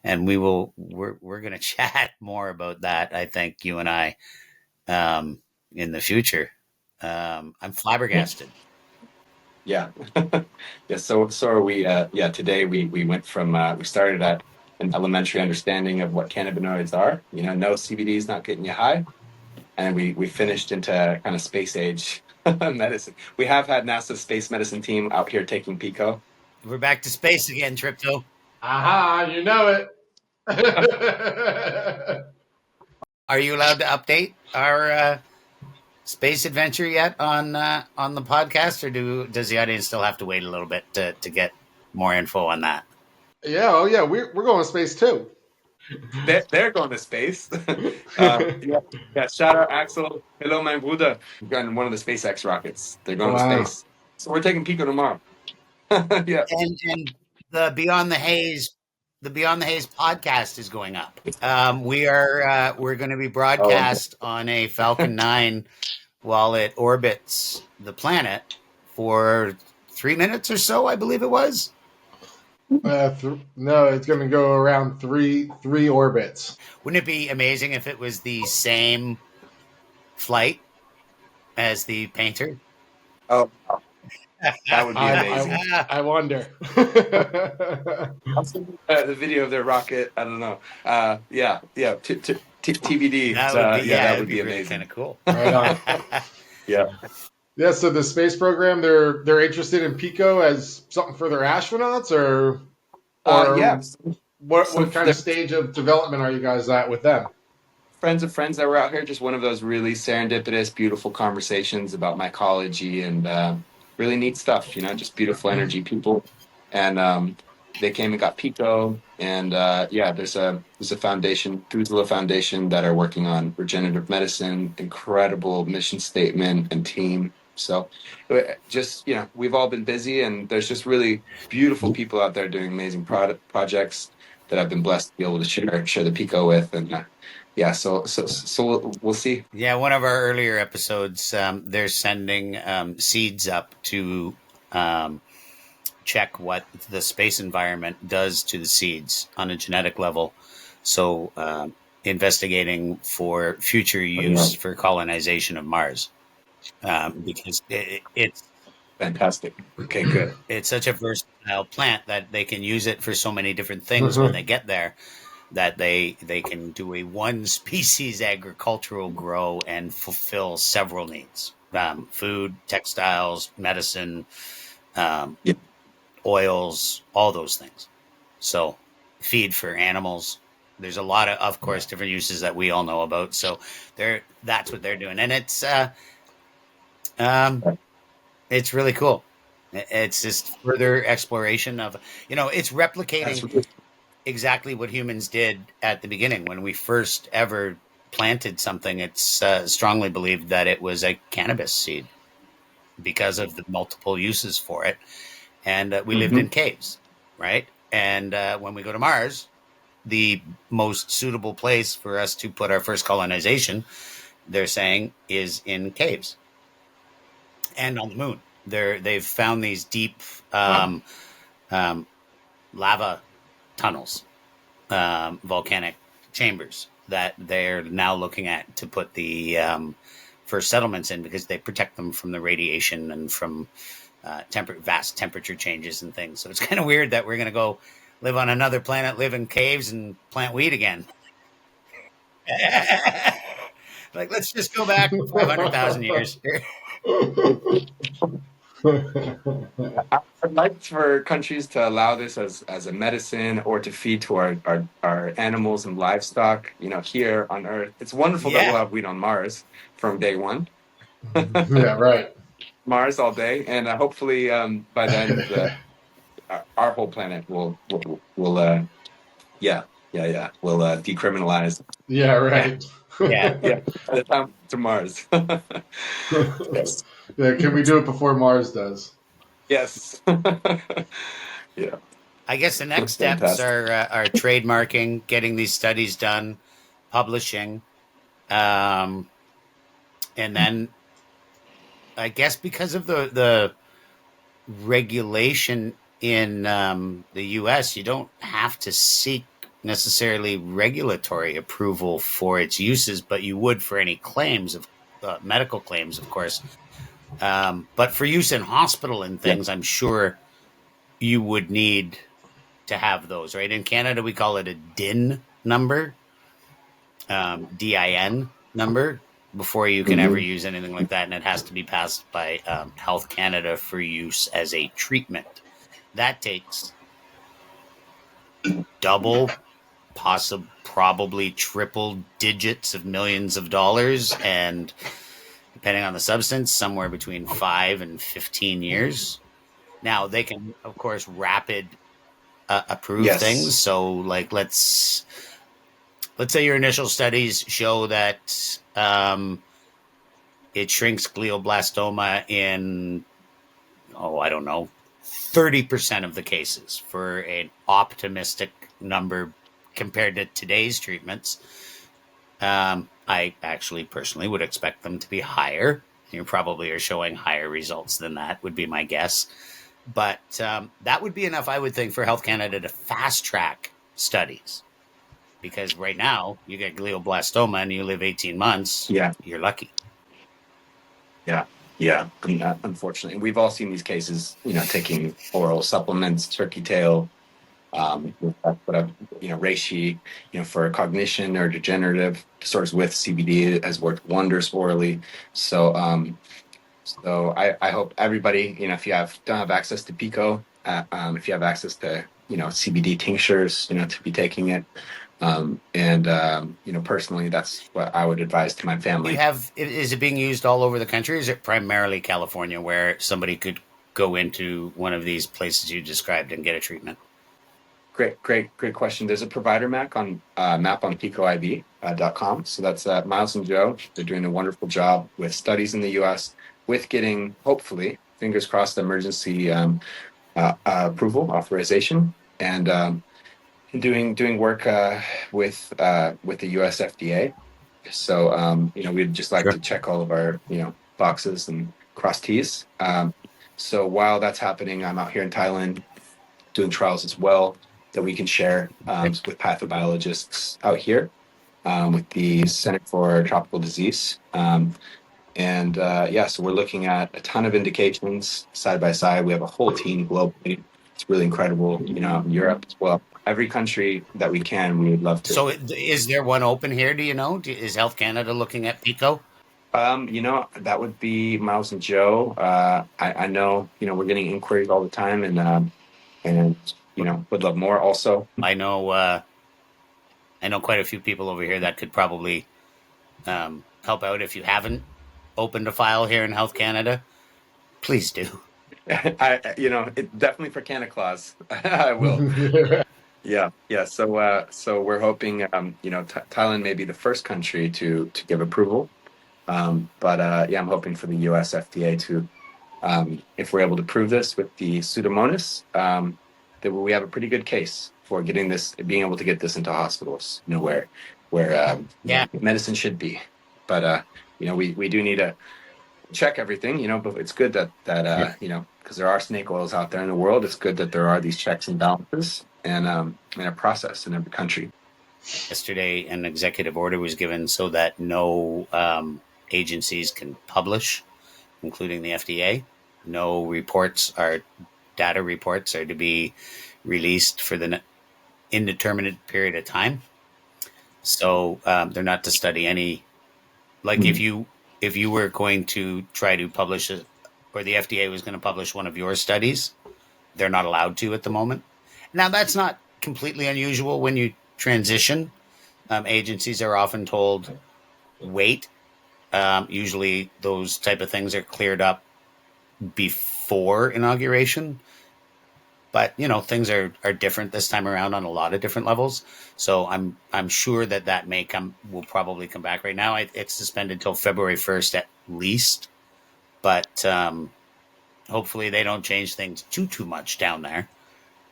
and we're going to chat more about that. I think you and I, in the future. I'm flabbergasted. Yeah. Yeah. So are we. Yeah. Today we went from we started at an elementary understanding of what cannabinoids are. No CBD is not getting you high, and we finished into kind of space age medicine. We have had NASA's space medicine team out here taking Pico. We're back to space again, Tripto. Aha, you know it. Are you allowed to update our space adventure yet on the podcast, or does the audience still have to wait a little bit to get more info on that? Yeah, oh yeah, we're going to space too. They're going to space. Yeah. Shout out Axel. Hello, my Bruder. On one of the SpaceX rockets. They're going to Wow. space. So we're taking Pico tomorrow. Yeah. And the Beyond the Haze podcast is going up. We're going to be broadcast on a Falcon 9 while it orbits the planet for 3 minutes or so, I believe it was. No, it's going to go around three orbits. Wouldn't it be amazing if it was the same flight as the painter? Oh, that would be amazing. I wonder. I'll send you, the video of their rocket. I don't know. Yeah. TBD. That would be really amazing. Kind of cool. Right on. Yeah. Yeah, so the space program, they're interested in Pico as something for their astronauts, or Yeah. what kind of stage of development are you guys at with them? Friends of friends that were out here, just one of those really serendipitous, beautiful conversations about mycology and really neat stuff, just beautiful energy people. And they came and got Pico. And there's a foundation, Thuzela Foundation, that are working on regenerative medicine, incredible mission statement and team. So just, we've all been busy, and there's just really beautiful people out there doing amazing projects that I've been blessed to be able to share the Pico with. And so we'll see. Yeah, one of our earlier episodes, they're sending seeds up to check what the space environment does to the seeds on a genetic level. So investigating for future use for colonization of Mars. Because it's fantastic. Okay, good. It's such a versatile plant that they can use it for so many different things when they get there, that they can do a one species agricultural grow and fulfill several needs: food, textiles, medicine, oils, all those things. So feed for animals. There's a lot of course, different uses that we all know about. So that's what they're doing, and it's really cool. It's just further exploration of, it's replicating exactly what humans did at the beginning when we first ever planted something. It's strongly believed that it was a cannabis seed because of the multiple uses for it. And we lived in caves, right? And when we go to Mars, the most suitable place for us to put our first colonization, they're saying, is in caves. And on the moon, they've found these deep lava tunnels, volcanic chambers that they're now looking at to put the first settlements in, because they protect them from the radiation and from vast temperature changes and things. So it's kind of weird that we're going to go live on another planet, live in caves, and plant weed again. Like, let's just go back 500,000 years. I'd like for countries to allow this as a medicine or to feed to our animals and livestock, here on Earth. It's wonderful that we'll have weed on Mars from day one. Yeah, right. Mars all day. And hopefully by then our whole planet will decriminalize. Yeah, right. Yeah. By the time to Mars. Yes. Yeah, can we do it before Mars does? Yes. Yeah. I guess the next steps are trademarking, getting these studies done, publishing, and then I guess because of the regulation in the U.S., you don't have to seek necessarily regulatory approval for its uses, but you would for any claims medical claims, of course. But for use in hospital and things, I'm sure you would need to have those, right? In Canada, we call it a DIN number, DIN number, before you can ever use anything like that. And it has to be passed by Health Canada for use as a treatment. That takes double, probably triple digits of millions of dollars. And depending on the substance, somewhere between 5 and 15 years. Now, they can, of course, rapid approve things. So, like, let's say your initial studies show that it shrinks glioblastoma in, I don't know, 30% of the cases for an optimistic number compared to today's treatments. I actually personally would expect them to be higher. You probably are showing higher results than that, would be my guess. But that would be enough, I would think, for Health Canada to fast track studies. Because right now, you get glioblastoma and you live 18 months, you're lucky. Yeah. Unfortunately, we've all seen these cases, taking oral supplements, turkey tail, reishi, for cognition or degenerative disorders with CBD has worked wonders orally. So I hope everybody, if you don't have access to Pico, if you have access to, CBD tinctures, to be taking it. Personally, that's what I would advise to my family. Is it being used all over the country? Or is it primarily California where somebody could go into one of these places you described and get a treatment? Great question. There's a provider map on PicoIV.com. So that's Miles and Joe. They're doing a wonderful job with studies in the U.S. with getting, hopefully, fingers crossed, emergency approval, authorization, and doing work with the U.S. FDA. So we'd just like to check all of our boxes and cross T's. So while that's happening, I'm out here in Thailand doing trials as well that we can share with pathobiologists out here with the Center for Tropical Disease. So we're looking at a ton of indications side by side. We have a whole team globally. It's really incredible, in Europe as well. Every country that we can, we would love to. So is there one open here? Do you know? Is Health Canada looking at Pico? That would be Miles and Joe. I know, we're getting inquiries all the time, and would love more also. I know quite a few people over here that could probably help out. If you haven't opened a file here in Health Canada, please do. Definitely for Canada Claus, I will. Yeah. So we're hoping, Thailand may be the first country to give approval. I'm hoping for the U.S. FDA to, if we're able to prove this with the Pseudomonas, that we have a pretty good case for being able to get this into hospitals, where medicine should be. But we do need to check everything, but it's good that because there are snake oils out there in the world, it's good that there are these checks and balances and a process in every country. Yesterday, an executive order was given so that no agencies can publish, including the FDA. No data reports are to be released for the indeterminate period of time. So they're not to study any. Like if you were going to try to publish it, or the FDA was going to publish one of your studies, they're not allowed to at the moment. Now, that's not completely unusual when you transition. Agencies are often told, wait. Usually those type of things are cleared up before inauguration. But, things are different this time around on a lot of different levels. So I'm sure that will probably come back. Right now, it's suspended till February 1st at least. But hopefully they don't change things too much down there.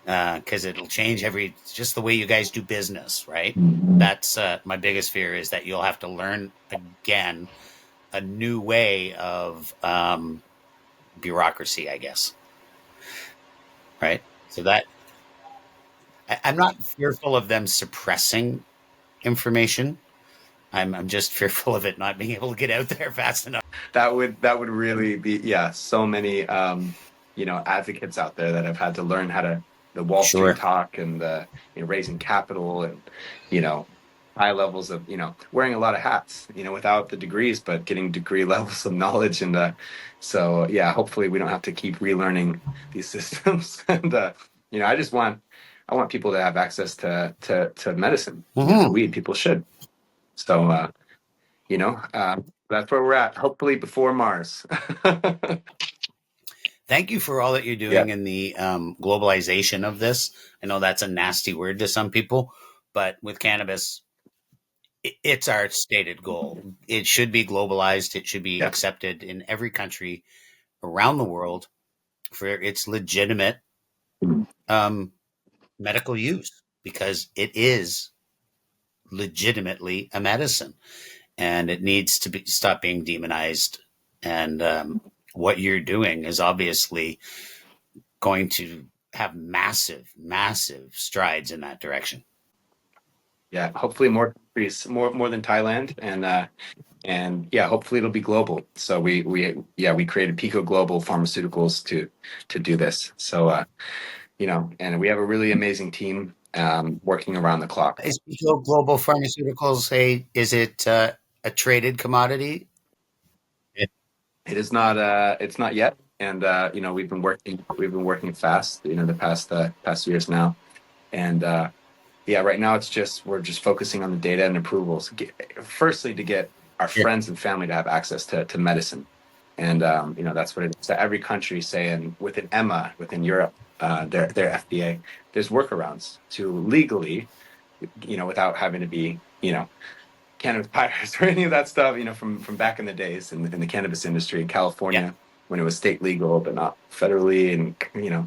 Because it'll change just the way you guys do business, right? That's my biggest fear, is that you'll have to learn again a new way of bureaucracy, I guess. Right? So that I'm not fearful of them suppressing information. I'm just fearful of it not being able to get out there fast enough. That would really be, yeah, so many advocates out there that have had to learn how to the Wall Sure. Street talk and the raising capital and high levels of wearing a lot of hats without the degrees, but getting degree levels of knowledge. And so yeah, hopefully we don't have to keep relearning these systems. And I want people to have access to medicine, to weed. People should. So that's where we're at, hopefully before Mars. Thank you for all that you're doing in the globalization of this. I know that's a nasty word to some people, but with cannabis, it's our stated goal. It should be globalized. It should be accepted in every country around the world for its legitimate medical use, because it is legitimately a medicine, and it needs to stop being demonized. And what you're doing is obviously going to have massive, massive strides in that direction. Yeah, hopefully more countries, more than Thailand, and yeah, hopefully it'll be global. So we created Pico Global Pharmaceuticals to do this. So and we have a really amazing team working around the clock. Is Pico Global Pharmaceuticals is it a traded commodity? It is not. It's not yet, and we've been working fast. The past years now, and right now we're just focusing on the data and approvals. Firstly, to get our friends and family to have access to medicine, and that's what it is. So every country, say, within EMA, within Europe, their FDA, there's workarounds to legally, without having to be, cannabis pirates or any of that stuff, from back in the days in the cannabis industry in California, when it was state legal but not federally, and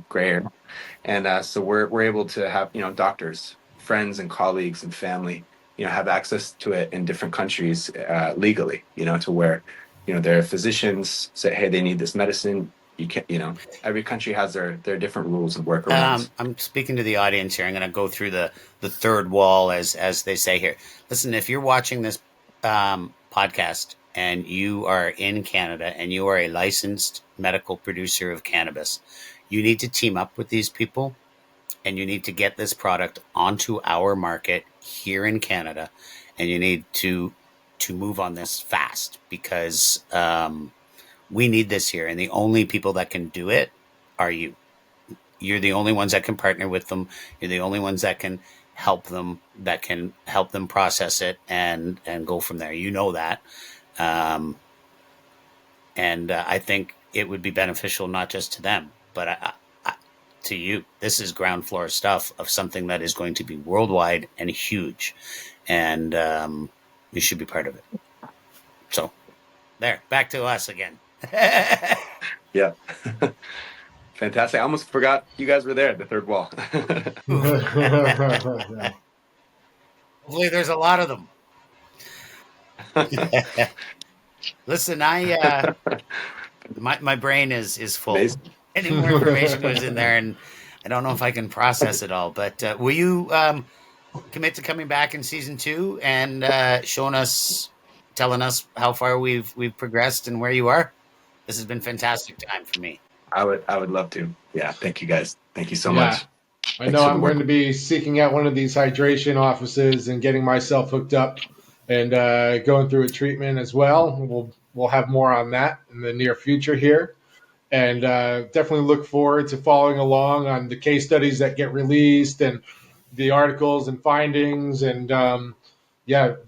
gray area. And so we're able to have doctors, friends, and colleagues and family have access to it in different countries legally, to where their physicians say, hey, they need this medicine. You can't, every country has their different rules and workarounds. I'm speaking to the audience here. I'm going to go through the third wall, as they say here. Listen, if you're watching this podcast and you are in Canada and you are a licensed medical producer of cannabis, you need to team up with these people, and you need to get this product onto our market here in Canada, and you need to move on this fast, because we need this here, and the only people that can do it are you. You're the only ones that can partner with them. You're the only ones that can help them process it and go from there. That. And I think it would be beneficial not just to them, but to you. This is ground floor stuff of something that is going to be worldwide and huge, and you should be part of it. So there, back to us again. Yeah. Fantastic. I almost forgot you guys were there at the third wall. Hopefully there's a lot of them. Listen, my brain is full. Amazing. Any more information goes in there, and I don't know if I can process it all. But will you commit to coming back in season 2 and telling us how far we've progressed and where you are? This has been fantastic time for me. I would love to. Yeah. Thank you guys. Thank you so much. I know I'm going to be seeking out one of these hydration offices and getting myself hooked up and going through a treatment as well. We'll have more on that in the near future here. And definitely look forward to following along on the case studies that get released and the articles and findings. And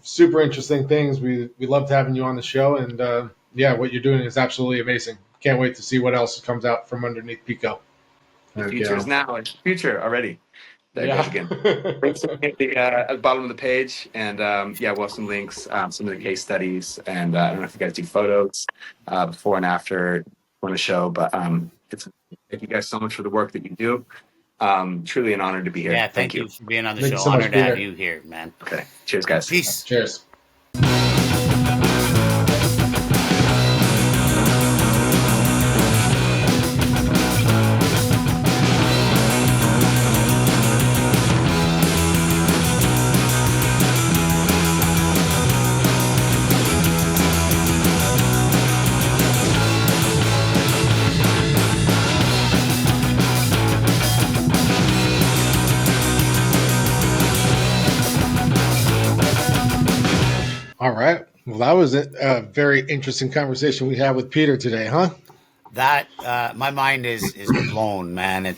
super interesting things. We loved having you on the show. And what you're doing is absolutely amazing. Can't wait to see what else comes out from underneath Pico. The future is now. It's future already. There it goes again. Links at the bottom of the page. And we'll have some links, some of the case studies. And I don't know if you guys do photos before and after on the show, but thank you guys so much for the work that you do. Truly an honor to be here. Yeah, thank you for being on the show. So Honored to have you here, man. Okay. Cheers, guys. Peace. Cheers. All right. Well, that was a very interesting conversation we had with Peter today, huh? That my mind is blown, man. It,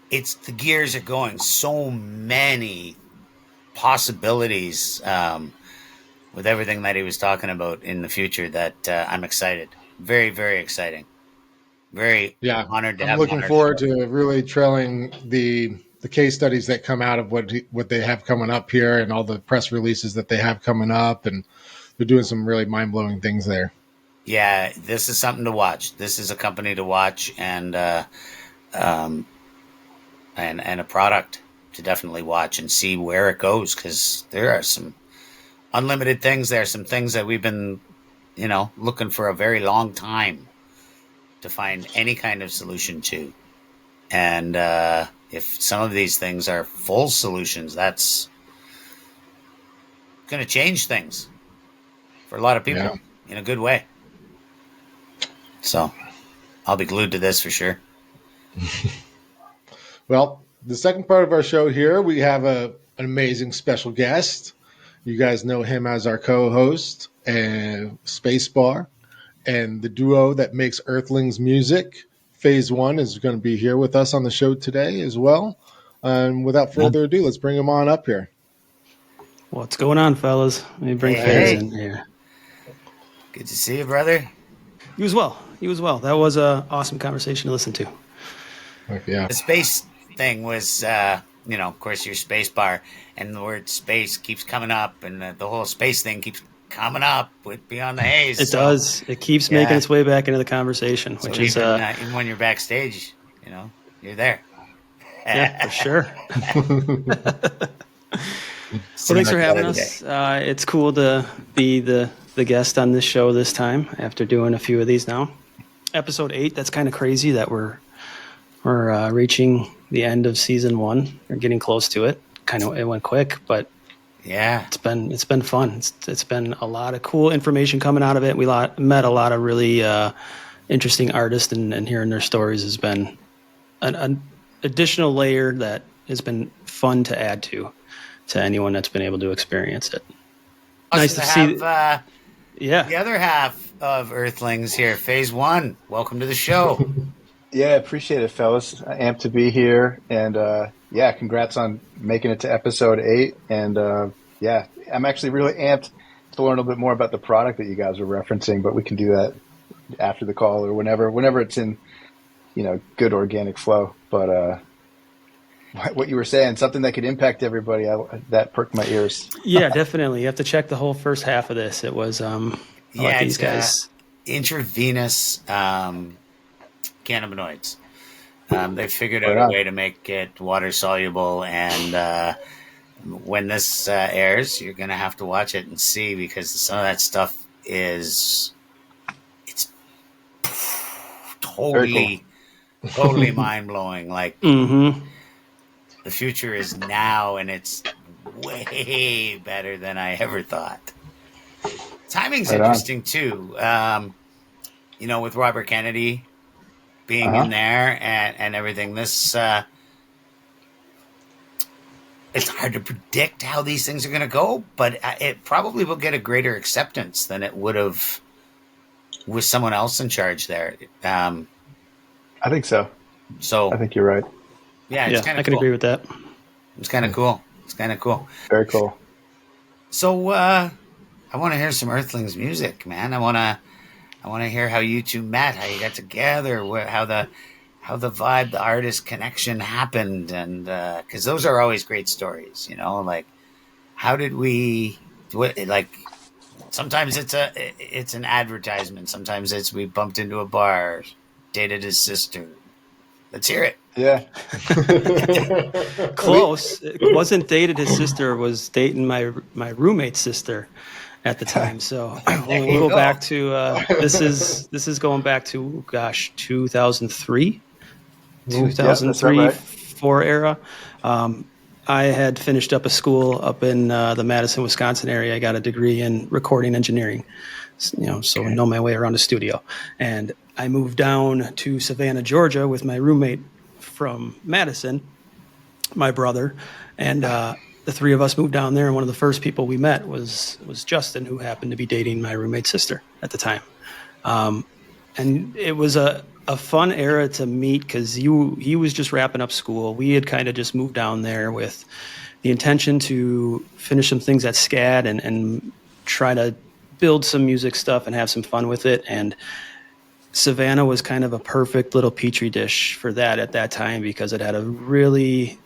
it's the gears are going so many possibilities with everything that he was talking about in the future that I'm excited. Very, very exciting. Very Yeah, honored to I'm have him on looking our forward show. to really trailing the case studies that come out of what they have coming up here, and all the press releases that they have coming up, and they're doing some really mind blowing things there. Yeah, this is something to watch. This is a company to watch, um, and a product to definitely watch and see where it goes, because there are some unlimited things there, some things that we've been, looking for a very long time to find any kind of solution to. And if some of these things are full solutions, that's going to change things for a lot of Yeah. people in a good way. So I'll be glued to this for sure. Well, the second part of our show here, we have an amazing special guest. You guys know him as our co-host and Spacebar, and the duo that makes Earthlings music. Phase One is going to be here with us on the show today as well. And without further ado, let's bring him on up here. What's going on, fellas? Let me bring Hey, Phase hey. in here. Good to see you, brother. You as well. You as well. That was a awesome conversation to listen to. Yeah. The space thing was, of course, your space bar, and the word space keeps coming up, and the whole space thing keeps coming up with Beyond the Haze. It does. It keeps making its way back into the conversation, So which even when you're backstage, you're there. yeah, for sure. Well, thanks for having us. It's cool to be the guest on this show this time after doing a few of these now. Episode 8. That's kind of crazy that we're reaching the end of season 1. We're getting close to it. It went quick, but Yeah, it's been fun. It's been a lot of cool information coming out of it. We met a lot of really interesting artists, and hearing their stories has been an additional layer that has been fun to add to anyone that's been able to experience it. Nice to see. Yeah, the other half of Earthlings here, Phase One. Welcome to the show. Yeah, appreciate it, fellas. Amped to be here, and congrats on making it to episode 8. And I'm actually really amped to learn a little bit more about the product that you guys are referencing. But we can do that after the call or whenever it's in, good organic flow. But what you were saying, something that could impact everybody, that perked my ears. Yeah, definitely. You have to check the whole first half of this. It was these guys. Intravenous cannabinoids. They figured out a way to make it water soluble, and when this airs, you're going to have to watch it and see, because some of that stuff it's totally mind blowing. Like the future is now, and it's way better than I ever thought. Timing's interesting too. With Robert Kennedy being in there and everything, this it's hard to predict how these things are going to go, but it probably will get a greater acceptance than it would have with someone else in charge there. I think so. So I think you're right. Yeah, it's kind of I can agree with that. It's kind of cool. It's kind of cool. Very cool. So I want to hear some Earthlings music, man. I want to hear how you two met, how you got together, how the vibe, the artist connection happened, and because those are always great stories, like how did we do it? Like sometimes it's an advertisement, sometimes it's we bumped into a bar, dated his sister. Let's hear it. Yeah. Close. It wasn't dated his sister, was dating my roommate's sister at the time. So we'll go back to this is going back to 2003, 2003, right. 4 era. I had finished up a school up in the Madison, Wisconsin area. I got a degree in recording engineering, so I know my way around a studio. And I moved down to Savannah, Georgia with my roommate from Madison, my brother. And the three of us moved down there, and one of the first people we met was Justin, who happened to be dating my roommate's sister at the time. And it was a fun era to meet because he was just wrapping up school. We had kind of just moved down there with the intention to finish some things at SCAD and try to build some music stuff and have some fun with it. And Savannah was kind of a perfect little petri dish for that at that time because it had a really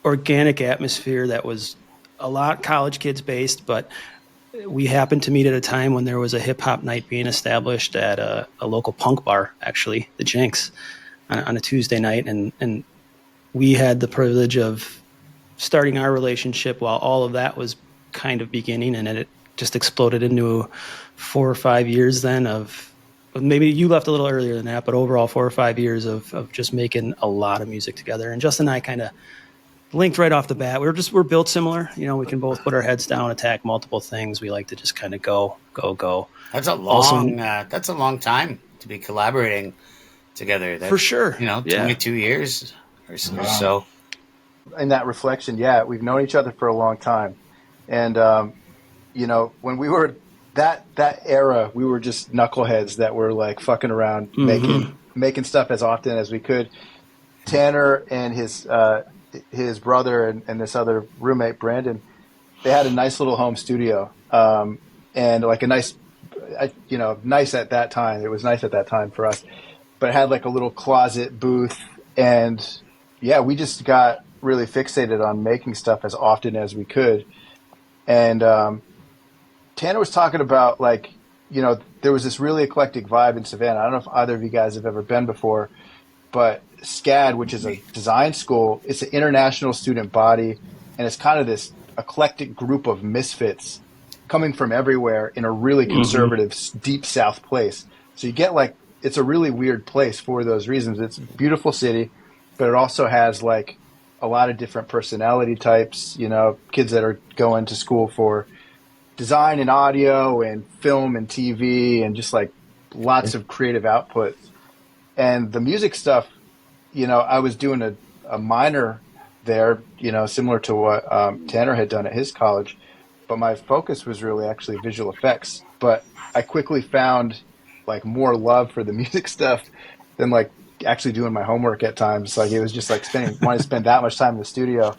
organic atmosphere that was a lot college kids based, but we happened to meet at a time when there was a hip hop night being established at a local punk bar, actually, the Jinx, on a Tuesday night. And we had the privilege of starting our relationship while all of that was kind of beginning, and it just exploded into 4 or 5 years then of, maybe you left a little earlier than that, but overall 4 or 5 years of just making a lot of music together. And Justin and I kind of linked right off the bat. We're built similar. You know, we can both put our heads down, attack multiple things. We like to just kind of go. That's a long time to be collaborating together. For sure. 22 years or so. In that reflection, we've known each other for a long time. And, when we were that era, we were just knuckleheads that were like fucking around, making stuff as often as we could. Tanner and his brother and this other roommate, Brandon, they had a nice little home studio. And like a nice at that time. It was nice at that time for us, but it had like a little closet booth. And we just got really fixated on making stuff as often as we could. And Tanner was talking about there was this really eclectic vibe in Savannah. I don't know if either of you guys have ever been before, but SCAD, which is a design school, it's an international student body, and it's kind of this eclectic group of misfits coming from everywhere in a really conservative, deep South place. So you get it's a really weird place for those reasons. It's a beautiful city, but it also has a lot of different personality types, kids that are going to school for design and audio and film and TV and just lots of creative output. And the music stuff, I was doing a minor there, similar to what Tanner had done at his college, but my focus was really actually visual effects. But I quickly found more love for the music stuff than actually doing my homework at times. It was just wanting to spend that much time in the studio.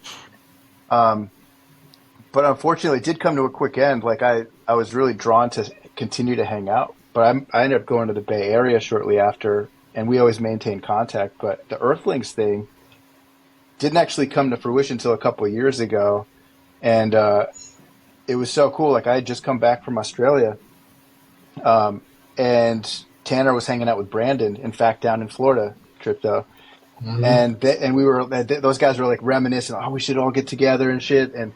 But unfortunately, it did come to a quick end. I was really drawn to continue to hang out, but I ended up going to the Bay Area shortly after, and we always maintained contact. But the Earthlings thing didn't actually come to fruition until a couple of years ago, and it was so cool. I had just come back from Australia, and Tanner was hanging out with Brandon, in fact, down in Florida, Crypto. And those guys were reminiscing, we should all get together and shit, and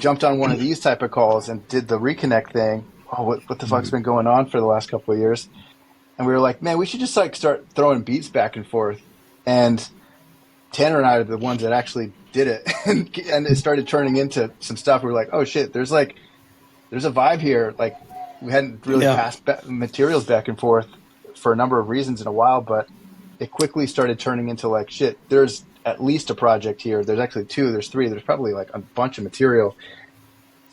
jumped on one of these type of calls and did the reconnect thing. What the fuck's been going on for the last couple of years? And we were like, man, we should just start throwing beats back and forth. And Tanner and I are the ones that actually did it, and it started turning into some stuff. We were like, oh shit, there's a vibe here. We hadn't really passed materials back and forth for a number of reasons in a while, but it quickly started turning into shit, there's at least a project here. There's actually 2, there's 3, there's probably a bunch of material.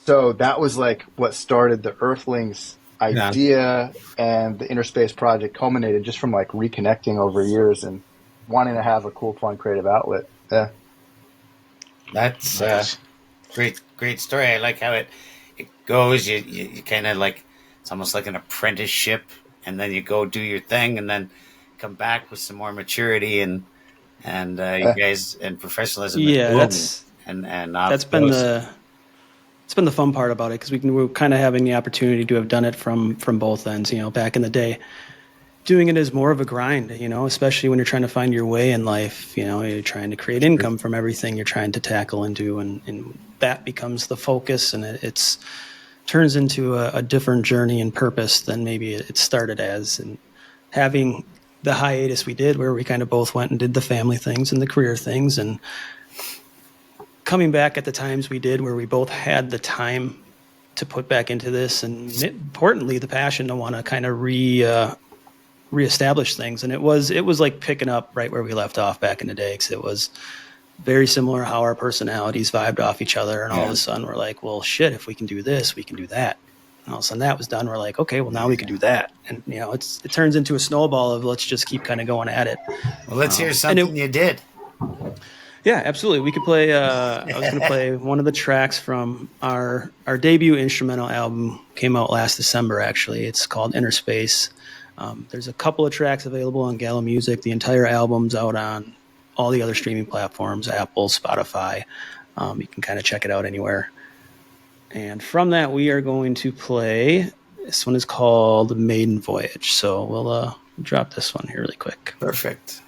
So that was what started the Earthlings idea, and the Interspace project culminated just from reconnecting over years and wanting to have a cool, fun, creative outlet. Yeah. That's great story. I like how it goes. You kind of it's almost like an apprenticeship, and then you go do your thing, and then come back with some more maturity and you guys and professionalism. That's been the fun part about it, because we're kind of having the opportunity to have done it from both ends. Back in the day, doing it is more of a grind. Especially when you're trying to find your way in life. You're trying to create income from everything you're trying to tackle and do, and that becomes the focus, and it's turns into a different journey and purpose than maybe it started as. And having the hiatus we did, where we kind of both went and did the family things and the career things, and coming back at the times we did, where we both had the time to put back into this, and importantly, the passion to want to kind of reestablish things. And it was picking up right where we left off back in the day, because it was very similar how our personalities vibed off each other. And all of Yeah. a sudden we're like, well, shit, if we can do this, we can do that. And all of a sudden that was done. We're like, okay, well, now we can do that. And, you know, it turns into a snowball of let's just keep kind of going at it. Well, let's hear something you did. Yeah, absolutely. We could play. I was going to play one of the tracks from our debut instrumental album. Came out last December. Actually, it's called Inner Space. There's a couple of tracks available on Gallo Music. The entire album's out on all the other streaming platforms: Apple, Spotify. You can kind of check it out anywhere. And from that, we are going to play. This one is called Maiden Voyage. So we'll drop this one here really quick. Perfect.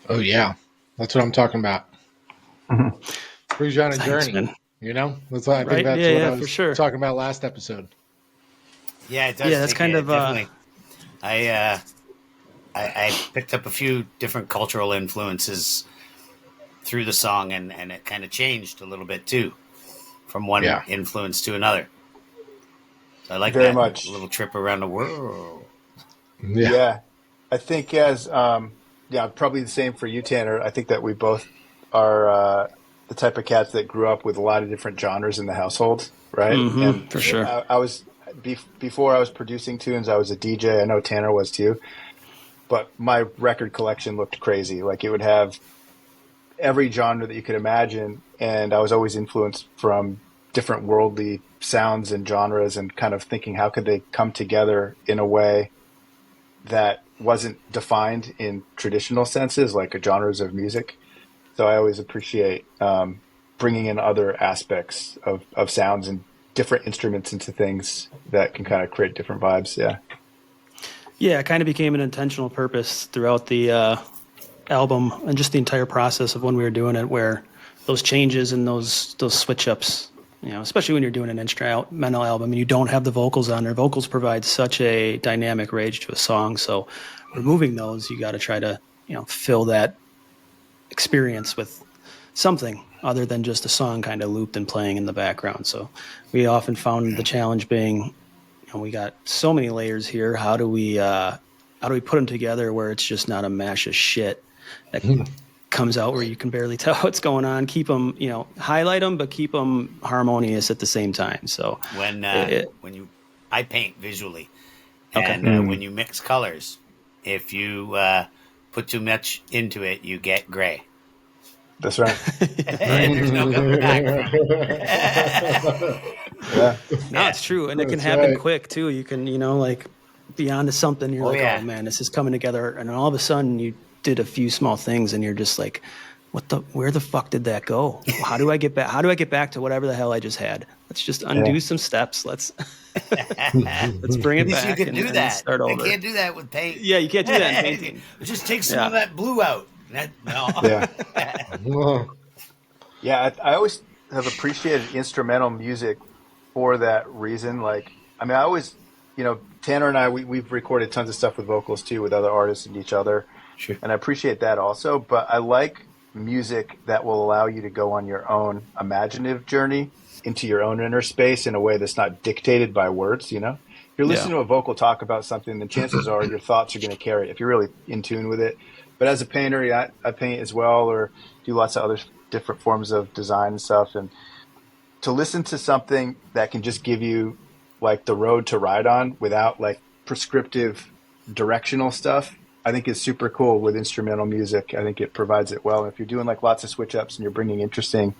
Oh yeah, that's what I'm talking about. Brings you on a Thanks, journey. man. You know, that's what I think. Right? That's Yeah, what yeah, I was for sure. talking about last episode. Yeah, it does. Yeah, that's take kind you- of, definitely. I picked up a few different cultural influences through the song, and it kind of changed a little bit too, from one Yeah. influence to another. So I like Very that much. little trip around the world. Yeah. I think probably the same for you, Tanner. I think that we both are the type of cats that grew up with a lot of different genres in the household, right? And for sure. I was before I was producing tunes, I was a DJ. I know Tanner was too, but my record collection looked crazy. Like it would have every genre that you could imagine, and I was always influenced from different worldly sounds and genres, and kind of thinking how could they come together in a way that wasn't defined in traditional senses, like genres of music. So I always appreciate bringing in other aspects of sounds and different instruments into things that can kind of create different vibes. Yeah. Yeah, it kind of became an intentional purpose throughout the album and just the entire process of when we were doing it, where those changes and those switch ups, you know, especially when you're doing an instrumental album and you don't have the vocals on there. Vocals provide such a dynamic range to a song, so removing those, you got to try to, you know, fill that experience with something other than just a song kind of looped and playing in the background. So we often found the challenge being, you know, we got so many layers here. How do we put them together where it's just not a mash of shit that comes out where you can barely tell what's going on? Keep them, you know, highlight them, but keep them harmonious at the same time. So I paint visually, and when you mix colors, if you put too much into it, you get gray. That's right. And there's no coming back from it. Yeah. No, it's true. And it can That's happen right. quick too. You can, you know, like be onto something. You're like, yeah. oh man, this is coming together. And then all of a sudden you did a few small things and you're just like, where the fuck did that go? How do I get back to whatever the hell I just had? Let's just undo some steps. Let's bring it At least back you can do and that. start over. I can't do that with paint. Yeah, you can't do that in painting. Just take some of that blue out. No. Yeah. Yeah, I always have appreciated instrumental music for that reason. Like, I mean, I always, you know, Tanner and I, we've recorded tons of stuff with vocals too, with other artists and each other. Sure. And I appreciate that also. But I like music that will allow you to go on your own imaginative journey into your own inner space in a way that's not dictated by words, you know? If you're listening to a vocal talk about something, then chances are your thoughts are going to carry it if you're really in tune with it. But as a painter, I paint as well, or do lots of other different forms of design and stuff. And to listen to something that can just give you like the road to ride on without like prescriptive directional stuff, I think is super cool with instrumental music. I think it provides it well. And if you're doing like lots of switch ups and you're bringing interesting,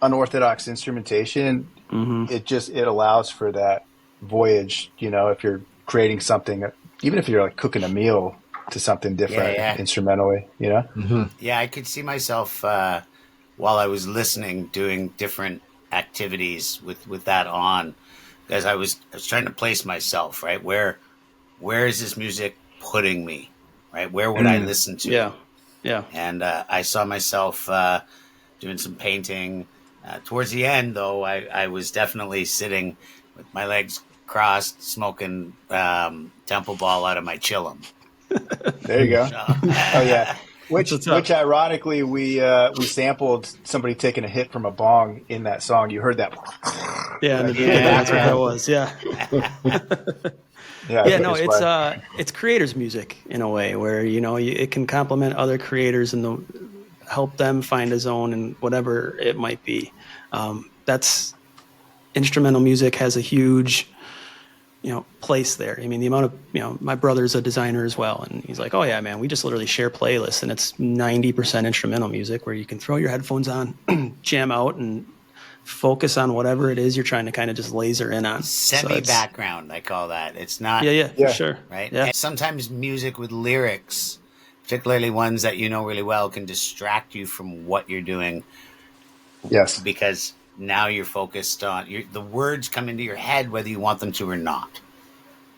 unorthodox instrumentation, it allows for that voyage. You know, if you're creating something, even if you're like cooking a meal to something different instrumentally, you know? Yeah, I could see myself while I was listening doing different activities with that on, because I was trying to place myself, right? Where is this music putting me, right? Where would I listen to? Yeah. And I saw myself doing some painting. Towards the end, though, I was definitely sitting with my legs crossed, smoking Temple Ball out of my chillum. There you go. Oh yeah. Which ironically we sampled somebody taking a hit from a bong in that song. You heard that? Yeah, that's what that was. Yeah. Yeah, no, it's creators' music in a way where, you know, it can complement other creators and help them find a zone and whatever it might be. That's instrumental music has a huge, you know, place there. I mean, the amount of, you know, my brother's a designer as well, and he's like, oh yeah, man, we just literally share playlists, and it's 90% instrumental music where you can throw your headphones on, jam out, and focus on whatever it is you're trying to kind of just laser in on. Semi-background, I call that. It's not... Yeah, for sure. Right? Yeah. And sometimes music with lyrics, particularly ones that you know really well, can distract you from what you're doing. Yes. Because now you're focused on... the words come into your head whether you want them to or not.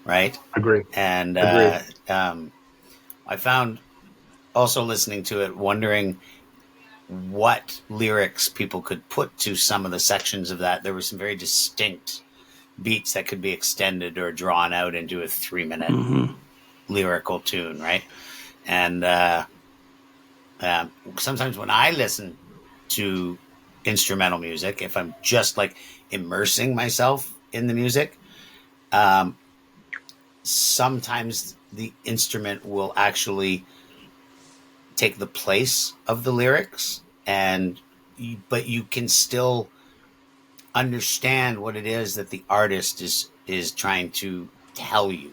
Right? Agree. And Agree. I found also listening to it, wondering what lyrics people could put to some of the sections of that. There were some very distinct beats that could be extended or drawn out into a 3-minute lyrical tune, right? And sometimes when I listen to instrumental music, if I'm just like immersing myself in the music, sometimes the instrument will actually take the place of the lyrics, but you can still understand what it is that the artist is trying to tell you,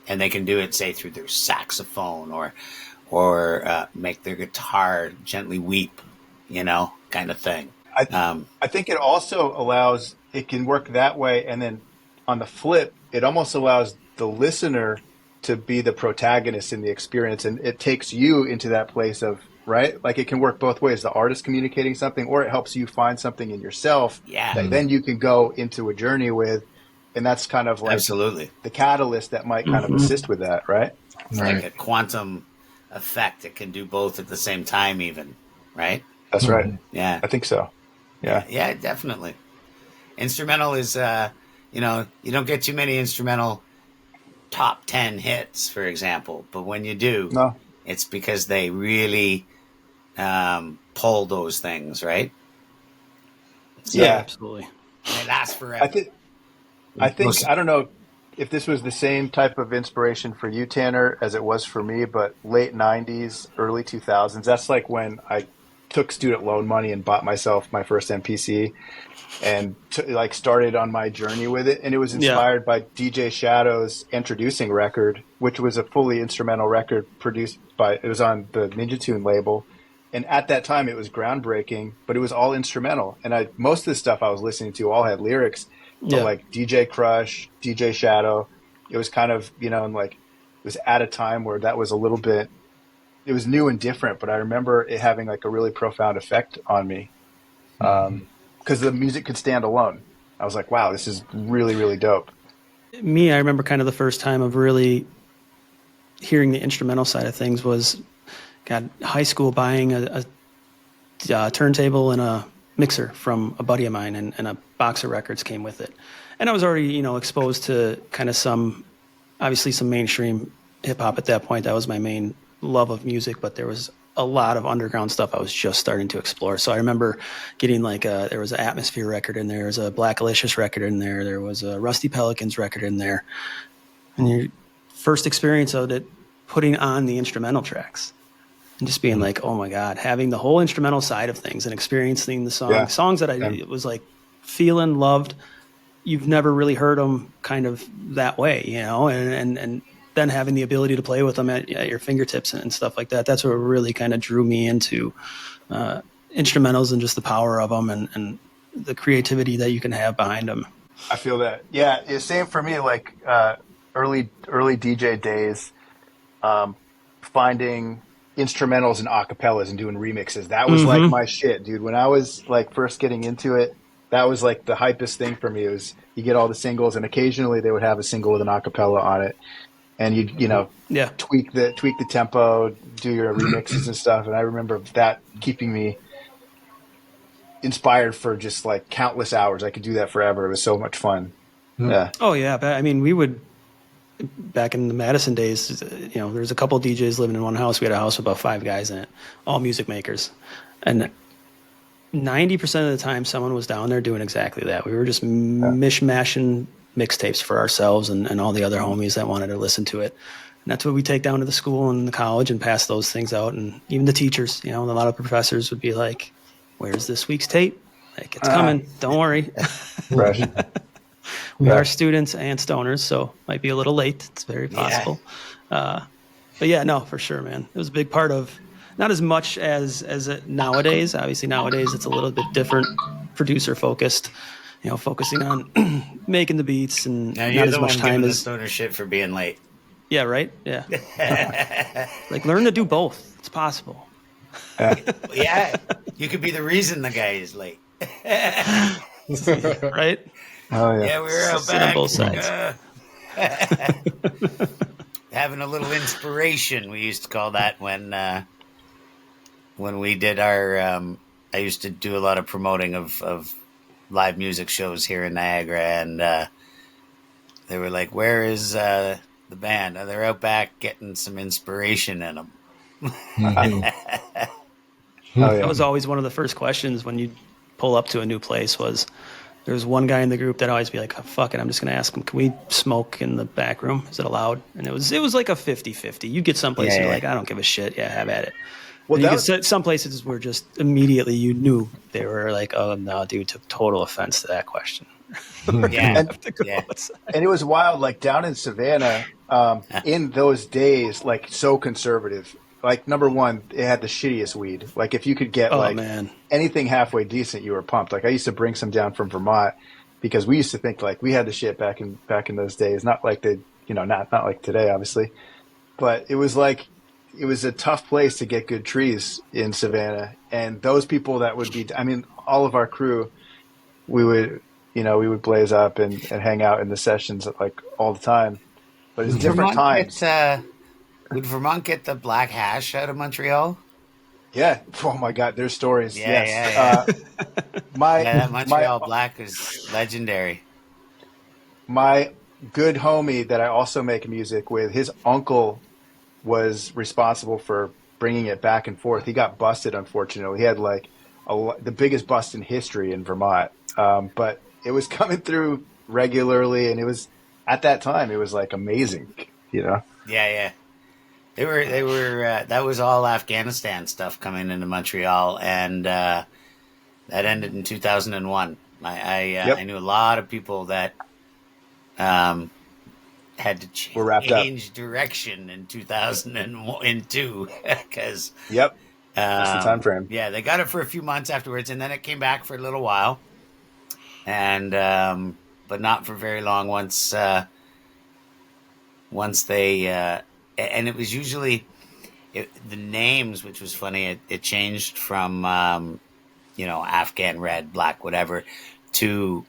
and they can do it, say, through their saxophone or make their guitar gently weep, you know, kind of thing. I think it also allows, it can work that way, and then on the flip, it almost allows the listener to be the protagonist in the experience, and it takes you into that place of, right? Like it can work both ways, the artist communicating something, or it helps you find something in yourself that then you can go into a journey with, and that's kind of like absolutely the catalyst that might kind of assist with that, right? It's like a quantum effect. It can do both at the same time, even, right? That's right. Yeah. I think so. Yeah. Yeah, definitely. Instrumental is, you don't get too many instrumental top 10 hits, for example, but when you do, No. it's because they really pull those things, right? So, Yeah, Yeah. absolutely. and they last forever. I think I don't know if this was the same type of inspiration for you, Tanner, as it was for me, but late 90s, early 2000s, that's like when I took student loan money and bought myself my first MPC and started on my journey with it. And it was inspired by DJ Shadow's Introducing record, which was a fully instrumental record it was on the Ninja Tune label. And at that time it was groundbreaking, but it was all instrumental. And most of the stuff I was listening to all had lyrics, but like DJ Crush, DJ Shadow, it was kind of, and like, it was at a time where that was a little bit, it was new and different, but I remember it having like a really profound effect on me. Because the music could stand alone. I was like, wow, this is really, really dope. Me, I remember kind of the first time of really hearing the instrumental side of things was, high school, buying a turntable and a mixer from a buddy of mine, and a box of records came with it. And I was already, exposed to kind of some mainstream hip hop at that point. That was my main love of music, but there was a lot of underground stuff I was just starting to explore. So I remember getting there was an Atmosphere record in there, there was a Black Alicious record in there, there was a Rusty Pelicans record in there. And your first experience of it, putting on the instrumental tracks and just being like, oh my God, having the whole instrumental side of things and experiencing the songs that I was like feeling, loved. You've never really heard them kind of that way, and then having the ability to play with them at your fingertips and stuff like that. That's what really kind of drew me into instrumentals and just the power of them and the creativity that you can have behind them. I feel that. Yeah, it's same for me. Like early DJ days, finding instrumentals and acapellas and doing remixes. That was like my shit, dude. When I was like first getting into it, that was like the hypest thing for me. It was you get all the singles, and occasionally they would have a single with an acapella on it, and you tweak the tempo, do your remixes and stuff. And I remember that keeping me inspired for just like countless hours. I could do that forever. It was so much fun. Yeah. Oh yeah, but I mean, we would back in the Madison days. There's a couple of DJs living in one house. We had a house with about 5 guys in it, all music makers, and 90% of the time someone was down there doing exactly that. We were just mishmashing mixtapes for ourselves and all the other homies that wanted to listen to it. And that's what we take down to the school and the college and pass those things out. And even the teachers, a lot of professors would be like, where's this week's tape? Like, it's coming. Don't worry. Right. We are students and stoners, so might be a little late. It's very possible. But yeah, no, for sure, man. It was a big part of, not as much as it nowadays. Obviously, nowadays it's a little bit different, producer focused. Focusing on making the beats and now not you're as the much one time giving as the stoner shit for being late. Yeah, right. Yeah, like learn to do both. It's possible. Yeah, you could be the reason the guy is late. Right? Oh yeah. Yeah, we were out Sit on back. both sides. Having a little inspiration, we used to call that when we did our. I used to do a lot of promoting of live music shows here in Niagara, and they were like, "Where is the band?" And they're out back getting some inspiration in them. That was always one of the first questions when you pull up to a new place. Was there was one guy in the group that always be like, oh, "Fuck it, I'm just gonna ask him, can we smoke in the back room? Is it allowed?" And it was like a 50-50. You get someplace you're like, "I don't give a shit. Yeah, have at it." Well, you get some places were just immediately you knew they were like, "Oh no, dude, took total offense to that question." Yeah, And it was wild, like down in Savannah, in those days, like so conservative. Like number one, it had the shittiest weed. Like if you could get anything halfway decent, you were pumped. Like I used to bring some down from Vermont because we used to think like we had the shit back in those days. Not like not like today, obviously, but it was like it was a tough place to get good trees in Savannah. And those people that would be, I mean, all of our crew, we would blaze up and hang out in the sessions like all the time. But it's different times. Would Vermont get the black hash out of Montreal? Yeah. Oh my God, there's stories. Yeah, Yes. yeah, yeah. My Yeah, that my Montreal black is legendary. my good homie that I also make music with, his uncle was responsible for bringing it back and forth. He got busted, unfortunately. He had like the biggest bust in history in Vermont. But it was coming through regularly, and it was at that time it was like amazing, you know. Yeah, yeah. They were that was all Afghanistan stuff coming into Montreal, and that ended in 2001. Yep, I knew a lot of people that had to we're wrapped up. change direction in 2002 because Yep, that's the time frame. yeah, they got it for a few months afterwards, and then it came back for a little while, and but not for very long. Once they and it was usually the names, which was funny. It changed from Afghan red, black, whatever, to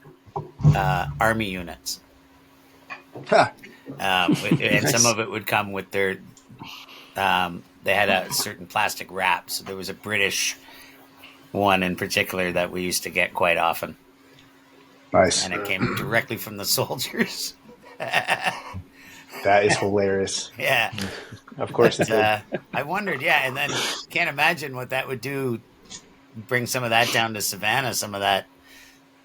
army units. Huh. And some of it would come with their. They had a certain plastic wrap, so there was a British one in particular that we used to get quite often, Nice. and it came directly from the soldiers. That is hilarious. Yeah, Of course it did. I wondered. Yeah, and then can't imagine what that would do. Bring some of that down to Savannah, some of that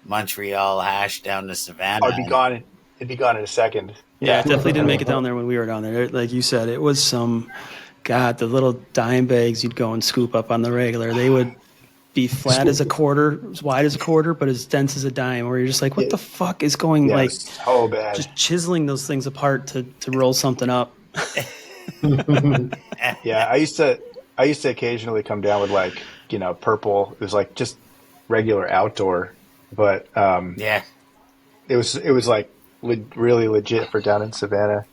Montreal hash down to Savannah. Oh, it'd be gone. It'd be gone in a second. Yeah, it definitely didn't make it down there when we were down there. Like you said, it was the little dime bags you'd go and scoop up on the regular. They would be flat as a quarter, as wide as a quarter, but as dense as a dime, where you're just like, what the fuck is going, Yeah, like, so bad. just chiseling those things apart to roll something up. Yeah, I used to occasionally come down with like, purple. It was like just regular outdoor, but Yeah, it was like really legit for down in Savannah.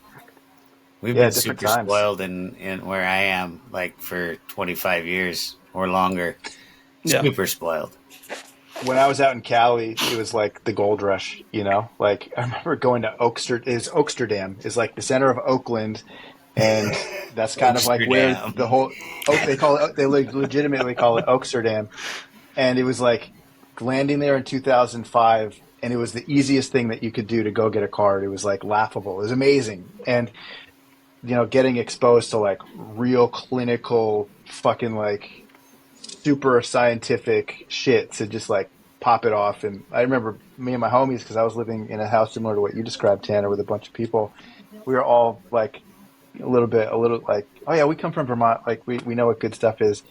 we've Yeah, been different super times. spoiled in where I am, like for 25 years or longer. Yeah. Super spoiled. When I was out in Cali, it was like the gold rush, Like I remember going to Oaksterdam is like the center of Oakland, and that's kind of like where Oaksterdam. the whole they legitimately call it Oaksterdam, and it was like landing there in 2005, and it was the easiest thing that you could do to go get a card. It was like laughable. It was amazing, and getting exposed to like real clinical fucking like super scientific shit to just like pop it off. And I remember me and my homies, because I was living in a house similar to what you described, Tanner, with a bunch of people. We were all like a little like, oh yeah, we come from Vermont, like we know what good stuff is.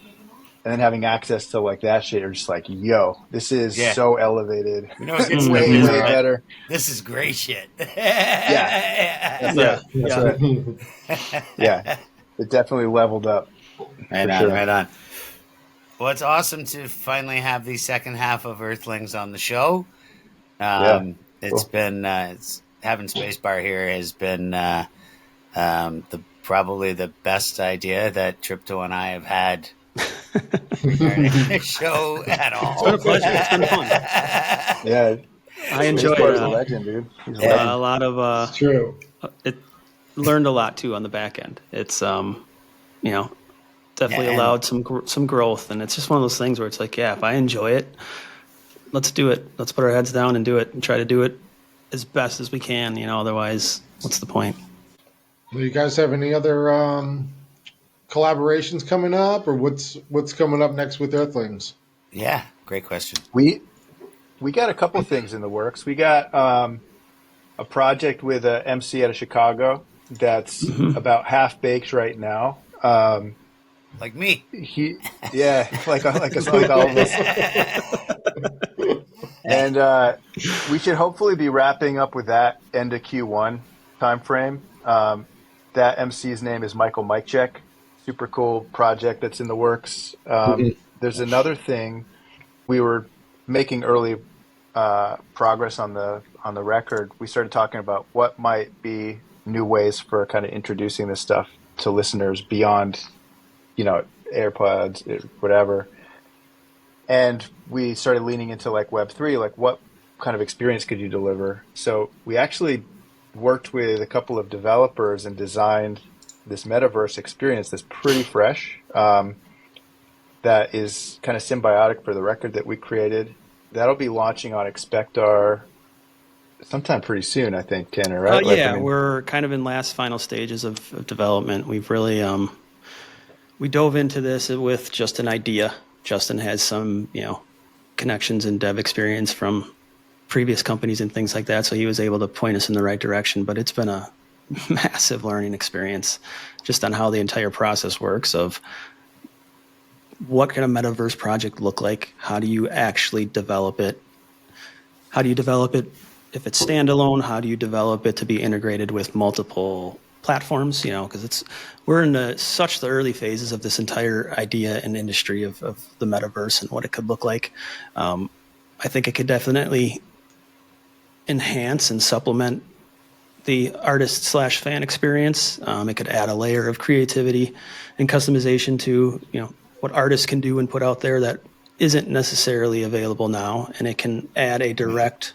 And then having access to like that shit, you're just like, yo, this is so elevated. You know what good It's stuff way is, way right? better. This is great shit. Yeah. Yeah. That's right. Yeah, it definitely leveled up. Right For on, sure. right on. Well, it's awesome to finally have the second half of Earthlings on the show. It's cool. been having Spacebar here has been probably the best idea that Tripto and I have had regarding the show at all. It's been a pleasure. It's been fun. Yeah, I enjoyed Spacebar's a legend, dude. He's a Yeah. legend. a lot of It's true. it learned a lot too on the back end. It's definitely Yeah, and- allowed some growth, and it's just one of those things where it's like, yeah, if I enjoy it, let's do it. Let's put our heads down and do it, and try to do it as best as we can. Otherwise, what's the point? Do you guys have any other collaborations coming up, or what's coming up next with Earthlings? Yeah, great question. We got a couple things in the works. We got a project with a MC out of Chicago that's about half baked right now. Like me. Like all of us. And we should hopefully be wrapping up with that end of Q1 timeframe. That MC's name is Michael Mikechek. Super cool project that's in the works. There's another thing. We were making early progress on the record. We started talking about what might be new ways for kind of introducing this stuff to listeners beyond, AirPods, whatever. And we started leaning into like Web3, like what kind of experience could you deliver? So we actually worked with a couple of developers and designed this MetaVerse experience that's pretty fresh, that is kind of symbiotic for the record that we created. That'll be launching on Expectar sometime pretty soon, I think, Tanner, right? We're kind of in last final stages of development. We've really we dove into this with just an idea. Justin has some, connections and dev experience from previous companies and things like that, so he was able to point us in the right direction. But it's been a massive learning experience just on how the entire process works of what can a metaverse project look like? How do you actually develop it? How do you develop it if it's standalone? How do you develop it to be integrated with multiple platforms? Because we're in such the early phases of this entire idea and industry of the metaverse and what it could look like. I think it could definitely enhance and supplement the artist/fan experience. It could add a layer of creativity and customization to what artists can do and put out there that isn't necessarily available now, and it can add a direct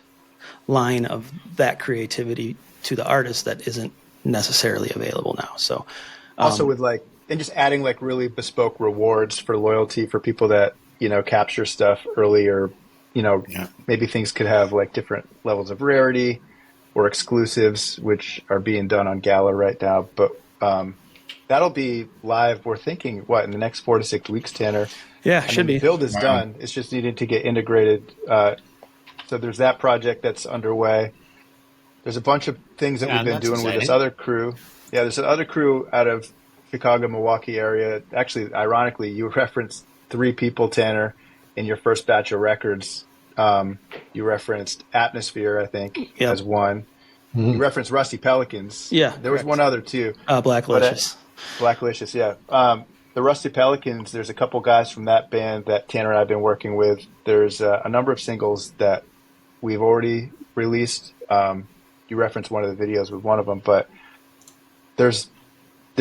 line of that creativity to the artist that isn't necessarily available now. So also with and just adding really bespoke rewards for loyalty for people that capture stuff early, or maybe things could have different levels of rarity or exclusives, which are being done on Gala right now. But that'll be live, we're thinking, in the next 4 to 6 weeks, Tanner? Yeah, should be. The build is done. It's just needed to get integrated. So there's that project that's underway. There's a bunch of things that we've been doing with this other crew. Yeah, there's another crew out of Chicago, Milwaukee area. Actually, ironically, you referenced 3 people, Tanner, in your first batch of records. You referenced Atmosphere, I think, as one. Mm-hmm. You referenced Rusty Pelicans. Yeah. There was one other, too. Blacklicious. Blacklicious, yeah. The Rusty Pelicans, there's a couple guys from that band that Tanner and I have been working with. There's a number of singles that we've already released. You referenced one of the videos with one of them, but there's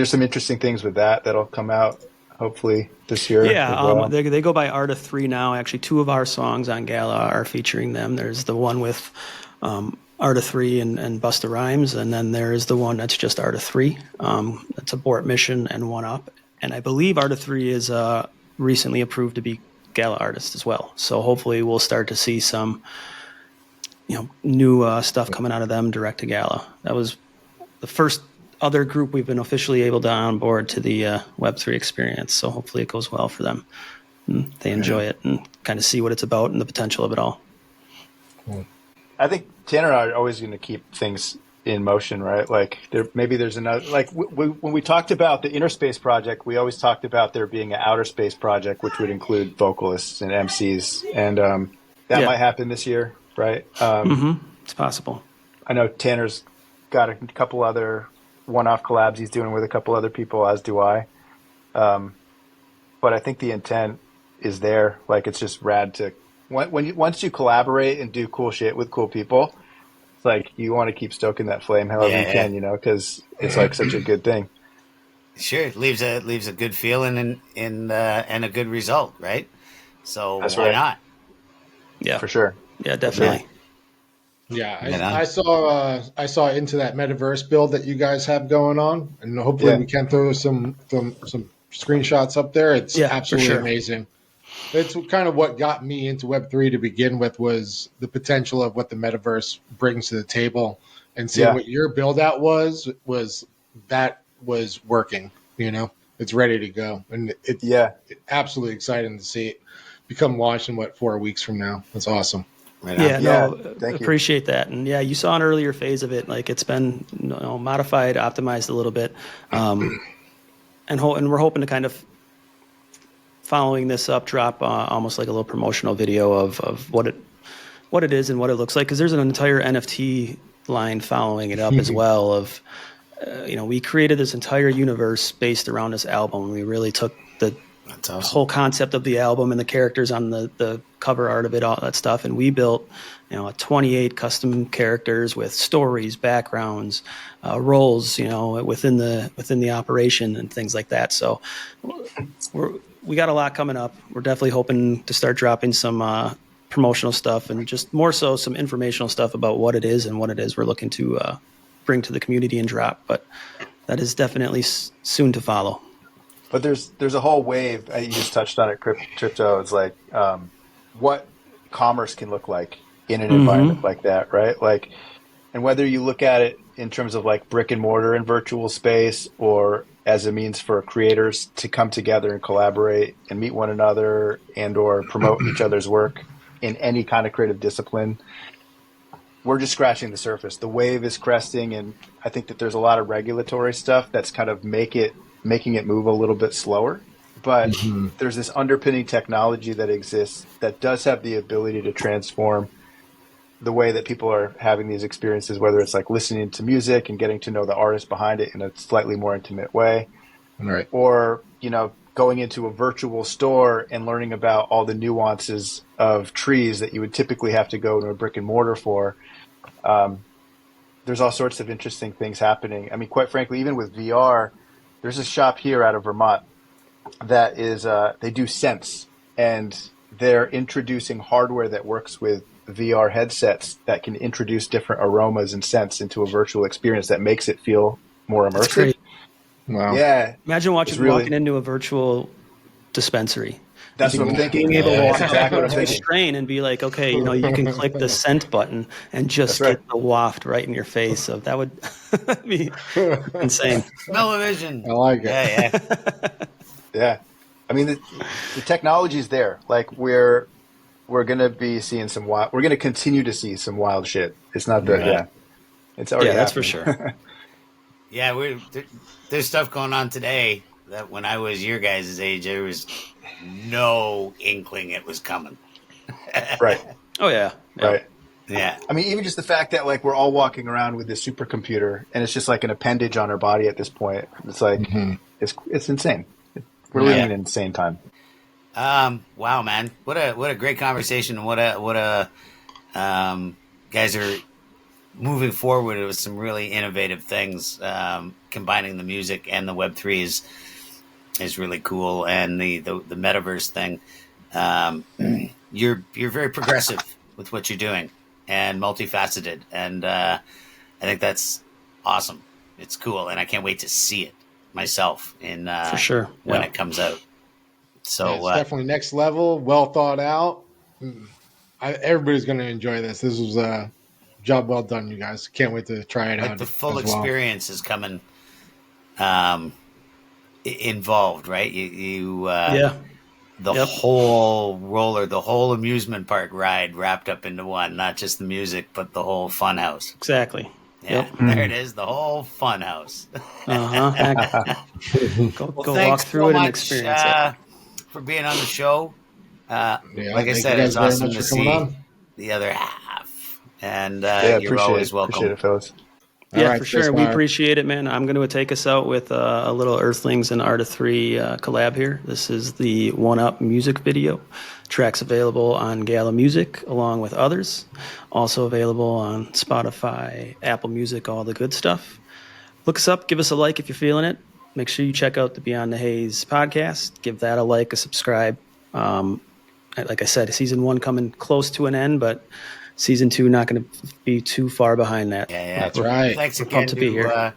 some interesting things with that'll come out hopefully this year. Yeah, they go by Art of 3 now. Actually, 2 of our songs on Gala are featuring them. There's the one with Art of 3 and Busta Rhymes, and then there is the one that's just Art of 3. That's Abort Mission and One Up. And I believe Art of 3 is recently approved to be Gala artist as well. So hopefully we'll start to see some new stuff coming out of them direct to Gala. That was the first other group we've been officially able to onboard to the Web3 experience. So hopefully it goes well for them. And they enjoy it and kind of see what it's about and the potential of it all. Cool. I think Tanner and I are always going to keep things in motion, right? Maybe there's another, when we talked about the Inner Space project, we always talked about there being an Outer Space project, which would include vocalists and MCs. And that might happen this year, right? It's possible. I know Tanner's got a couple other one-off collabs he's doing with a couple other people, as do I. But I think the intent is there. It's just rad to once you collaborate and do cool shit with cool people, it's you want to keep stoking that flame however you can, because it's such a good thing. Sure, it leaves a good feeling and a good result, right? So why not? Yeah, for sure. Yeah, definitely. Yeah, I saw into that metaverse build that you guys have going on, and hopefully we can throw some screenshots up there. It's absolutely amazing. It's kind of what got me into Web3 to begin with, was the potential of what the metaverse brings to the table, and seeing what your build out was working. It's ready to go, and it's absolutely exciting to see it become launched in 4 weeks from now. That's awesome. Right thank you. Appreciate that. And you saw an earlier phase of it. It's been modified, optimized a little bit, and we're hoping to kind of, following this up, drop almost like a little promotional video of what it is and what it looks like, because there's an entire NFT line following it up as well. Of we created this entire universe based around this album. We really took the whole concept of the album and the characters on the cover art of it, all that stuff, and we built 28 custom characters with stories, backgrounds, roles, within the operation and things like that. So we got a lot coming up. We're definitely hoping to start dropping some promotional stuff, and just more so some informational stuff about what it is and what it is we're looking to bring to the community and drop. But that is definitely soon to follow. But there's a whole wave. You just touched on it, crypto. It's like what commerce can look like in an environment like that, right? Like, and whether you look at it in terms of like brick and mortar and virtual space, or as a means for creators to come together and collaborate and meet one another and or promote each other's work in any kind of creative discipline, we're just scratching the surface. The wave is cresting, and I think that there's a lot of regulatory stuff that's kind of making it move a little bit slower. But there's this underpinning technology that exists that does have the ability to transform the way that people are having these experiences, whether it's like listening to music and getting to know the artist behind it in a slightly more intimate way, Right. or, you know, going into a virtual store and learning about all the nuances of trees that you would typically have to go to a brick and mortar for. There's all sorts of interesting things happening. I mean, quite frankly, even with VR, there's a shop here out of Vermont that is, they do scents, and they're introducing hardware that works with VR headsets that can introduce different aromas and scents into a virtual experience that makes it feel more immersive. That's great. Wow. Yeah. Imagine walking into a virtual dispensary. That's what I'm thinking. Being able to walk exactly what I'm into a thinking. strain and be like, okay, you know, you can click the scent button and just That's right. get the waft right in your face. So that would be insane. Smell-o-vision. I like it. Yeah. Yeah. I mean, the technology is there. Like we're going to be seeing we're going to continue to see some wild shit. It's not that, it's already That's for happening. sure. Yeah, there's stuff going on today that when I was your guys' age, there was no inkling it was coming. Right. Oh, yeah. Right. Yeah. I mean, even just the fact that like we're all walking around with this supercomputer and it's just like an appendage on our body at this point. It's like, it's insane. We're living in an insane time. Wow, man. What a great conversation. What a guys are moving forward with some really innovative things. Combining the music and the Web3 is really cool. And the MetaVerse thing. You're very progressive with what you're doing and multifaceted. And I think that's awesome. It's cool. And I can't wait to see it myself For sure. when it comes out. So Yeah, it's definitely next level, well thought out. Everybody's going to enjoy this. This was a job well done, you guys. Can't wait to try it out. the full as well. experience is coming involved, right? The whole roller, the whole amusement park ride wrapped up into one, not just the music, but the whole fun house. Exactly. Yeah, there it is, the whole fun house. Go walk through it and experience it. For being on the show. Like I thank said, you it's guys very awesome much to for coming see on. the other half. And Yeah, you're always welcome. Appreciate it, fellas. Yeah, right, for sure. thanks, We Mark. appreciate it, man. I'm going to take us out with a little Earthlings and Art of Three collab here. This is the One Up music video. Tracks available on Gala Music along with others. Also available on Spotify, Apple Music, all the good stuff. Look us up. Give us a like if you're feeling it. Make sure you check out the Beyond the Haze podcast. Give that a like, a subscribe. Like I said, season 1 coming close to an end, but season 2 not going to be too far behind that. Yeah, That's right. Thanks We're again pumped to be here.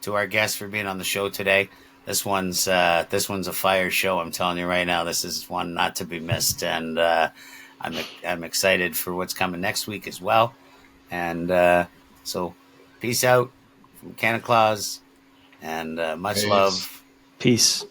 To our guests for being on the show today. This one's a fire show. I'm telling you right now, this is one not to be missed, and I'm excited for what's coming next week as well. And so, peace out from Santa Claus, and much Peace. love. Peace.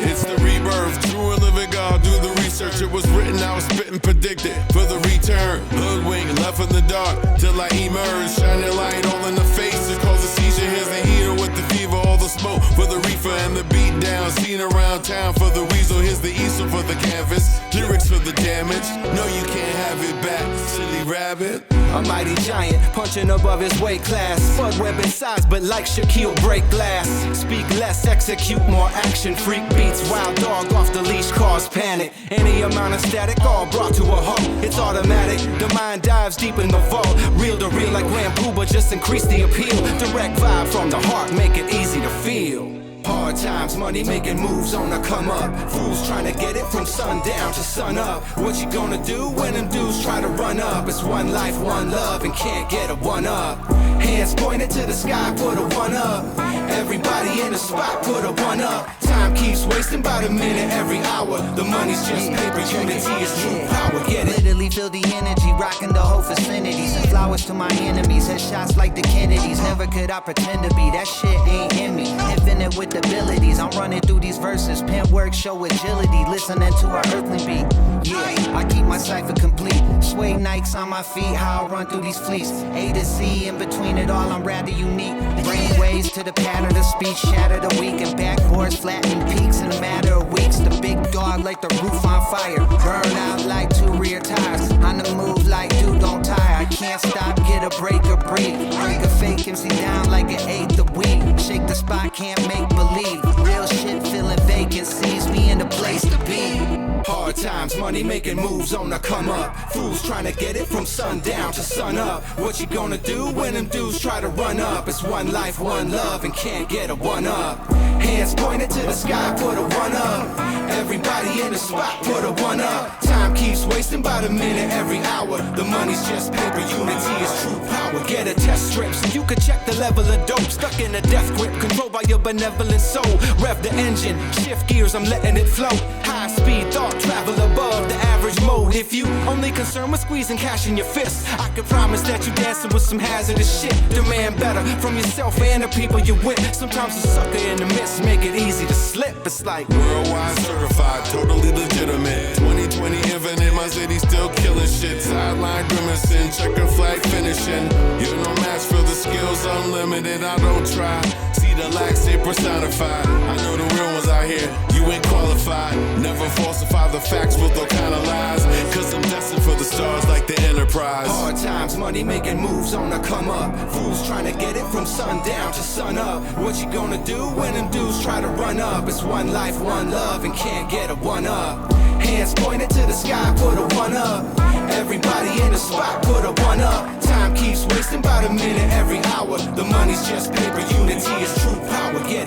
It's the rebirth, true and living God. Do the research, it was written, I was spitting, predicted. For the return, hoodwink, left in the dark, till I emerge. Shining light all in the face, it causes seizure. Here's the heater with the fever, all the smoke for the reefer and the beat down. Seen around town for the weasel, here's the easel for the canvas. Lyrics for the damage, no you can't have it back, silly rabbit. A mighty giant, punching above his weight class. Fuck weapon size, but like Shaquille, break glass. Speak less, execute more action. Freak beats, wild dog off the leash, cause panic. Any amount of static, all brought to a halt. It's automatic, the mind dives deep in the vault. Real to real like Rambo, but just increase the appeal. Direct vibe from the heart, make it easy to feel. Hard times, money making moves on the come up. Fools trying to get it from sundown to sun up. What you gonna do when them dudes try to run up? It's one life, one love, and can't get a one up. Hands pointed to the sky, put a one up. Everybody in the spot, put a one up. Time keeps wasting by the minute, every hour. The money's just paper, unity is true power. Get it? Literally feel the energy, rocking the whole vicinity. Send flowers to my enemies, headshots like the Kennedys. Never could I pretend to be, that shit ain't in me. Infinite with abilities, I'm running through these verses. Pen work, show agility, listening to our earthling beat. Yeah, I keep my cipher complete. Suede Nikes on my feet, how I run through these fleets. A to Z, in between it all, I'm rather unique. Brain waves to the pattern of speech, shatter the weak. And backboards flatten peaks in a matter of weeks. The big dog like the roof on fire. Burn out like two rear tires. On the move like dude, don't tire. I can't stop, get a break or breathe. Break a fake MC down like an eighth of weed. Shake the spot, can't make believe. Real shit filling vacancies, me in the place to be. Hard times, money making moves on the come up. Fools trying to get it from sundown to sun up. What you gonna do when them dudes try to run up? It's one life, one love, and can't get a one up. Hands pointed to the sky, put a one up. Everybody in the spot, put a one up. Time keeps wasting by the minute, every hour. The money's just paper, unity is true power. Get a test strip so you can check the level of dope. Stuck in a death grip, controlled by your benevolent soul. Rev the engine, shift gears, I'm letting it flow. High speed thought, travel above the average mode. If you only concerned with squeezing cash in your fists, I can promise that you dancing with some hazardous shit. Demand better from yourself and the people you with. Sometimes a sucker in the midst make it easy to slip. It's like Worldwide certified, totally legitimate. 2020 infinite, my city still killing shit. Sideline grimacing, checker flag finishing. You're no match for the skills, unlimited, I don't try. See the lax, they personified. I know the real ones out here, you ain't qualified. Never falsify the facts with all kind of lies. Cause I'm destined for the stars like the Enterprise. hard times, money making moves on the come up. Fools trying to get it from sundown to sun up. What you gonna do when them dudes try to run up? It's one life, one love, and can't get a one up. Hands pointed to the sky, put a one up. Everybody in the spot, put a one up. Time keeps wasting by the minute, every hour. The money's just paper, unity is true power. Get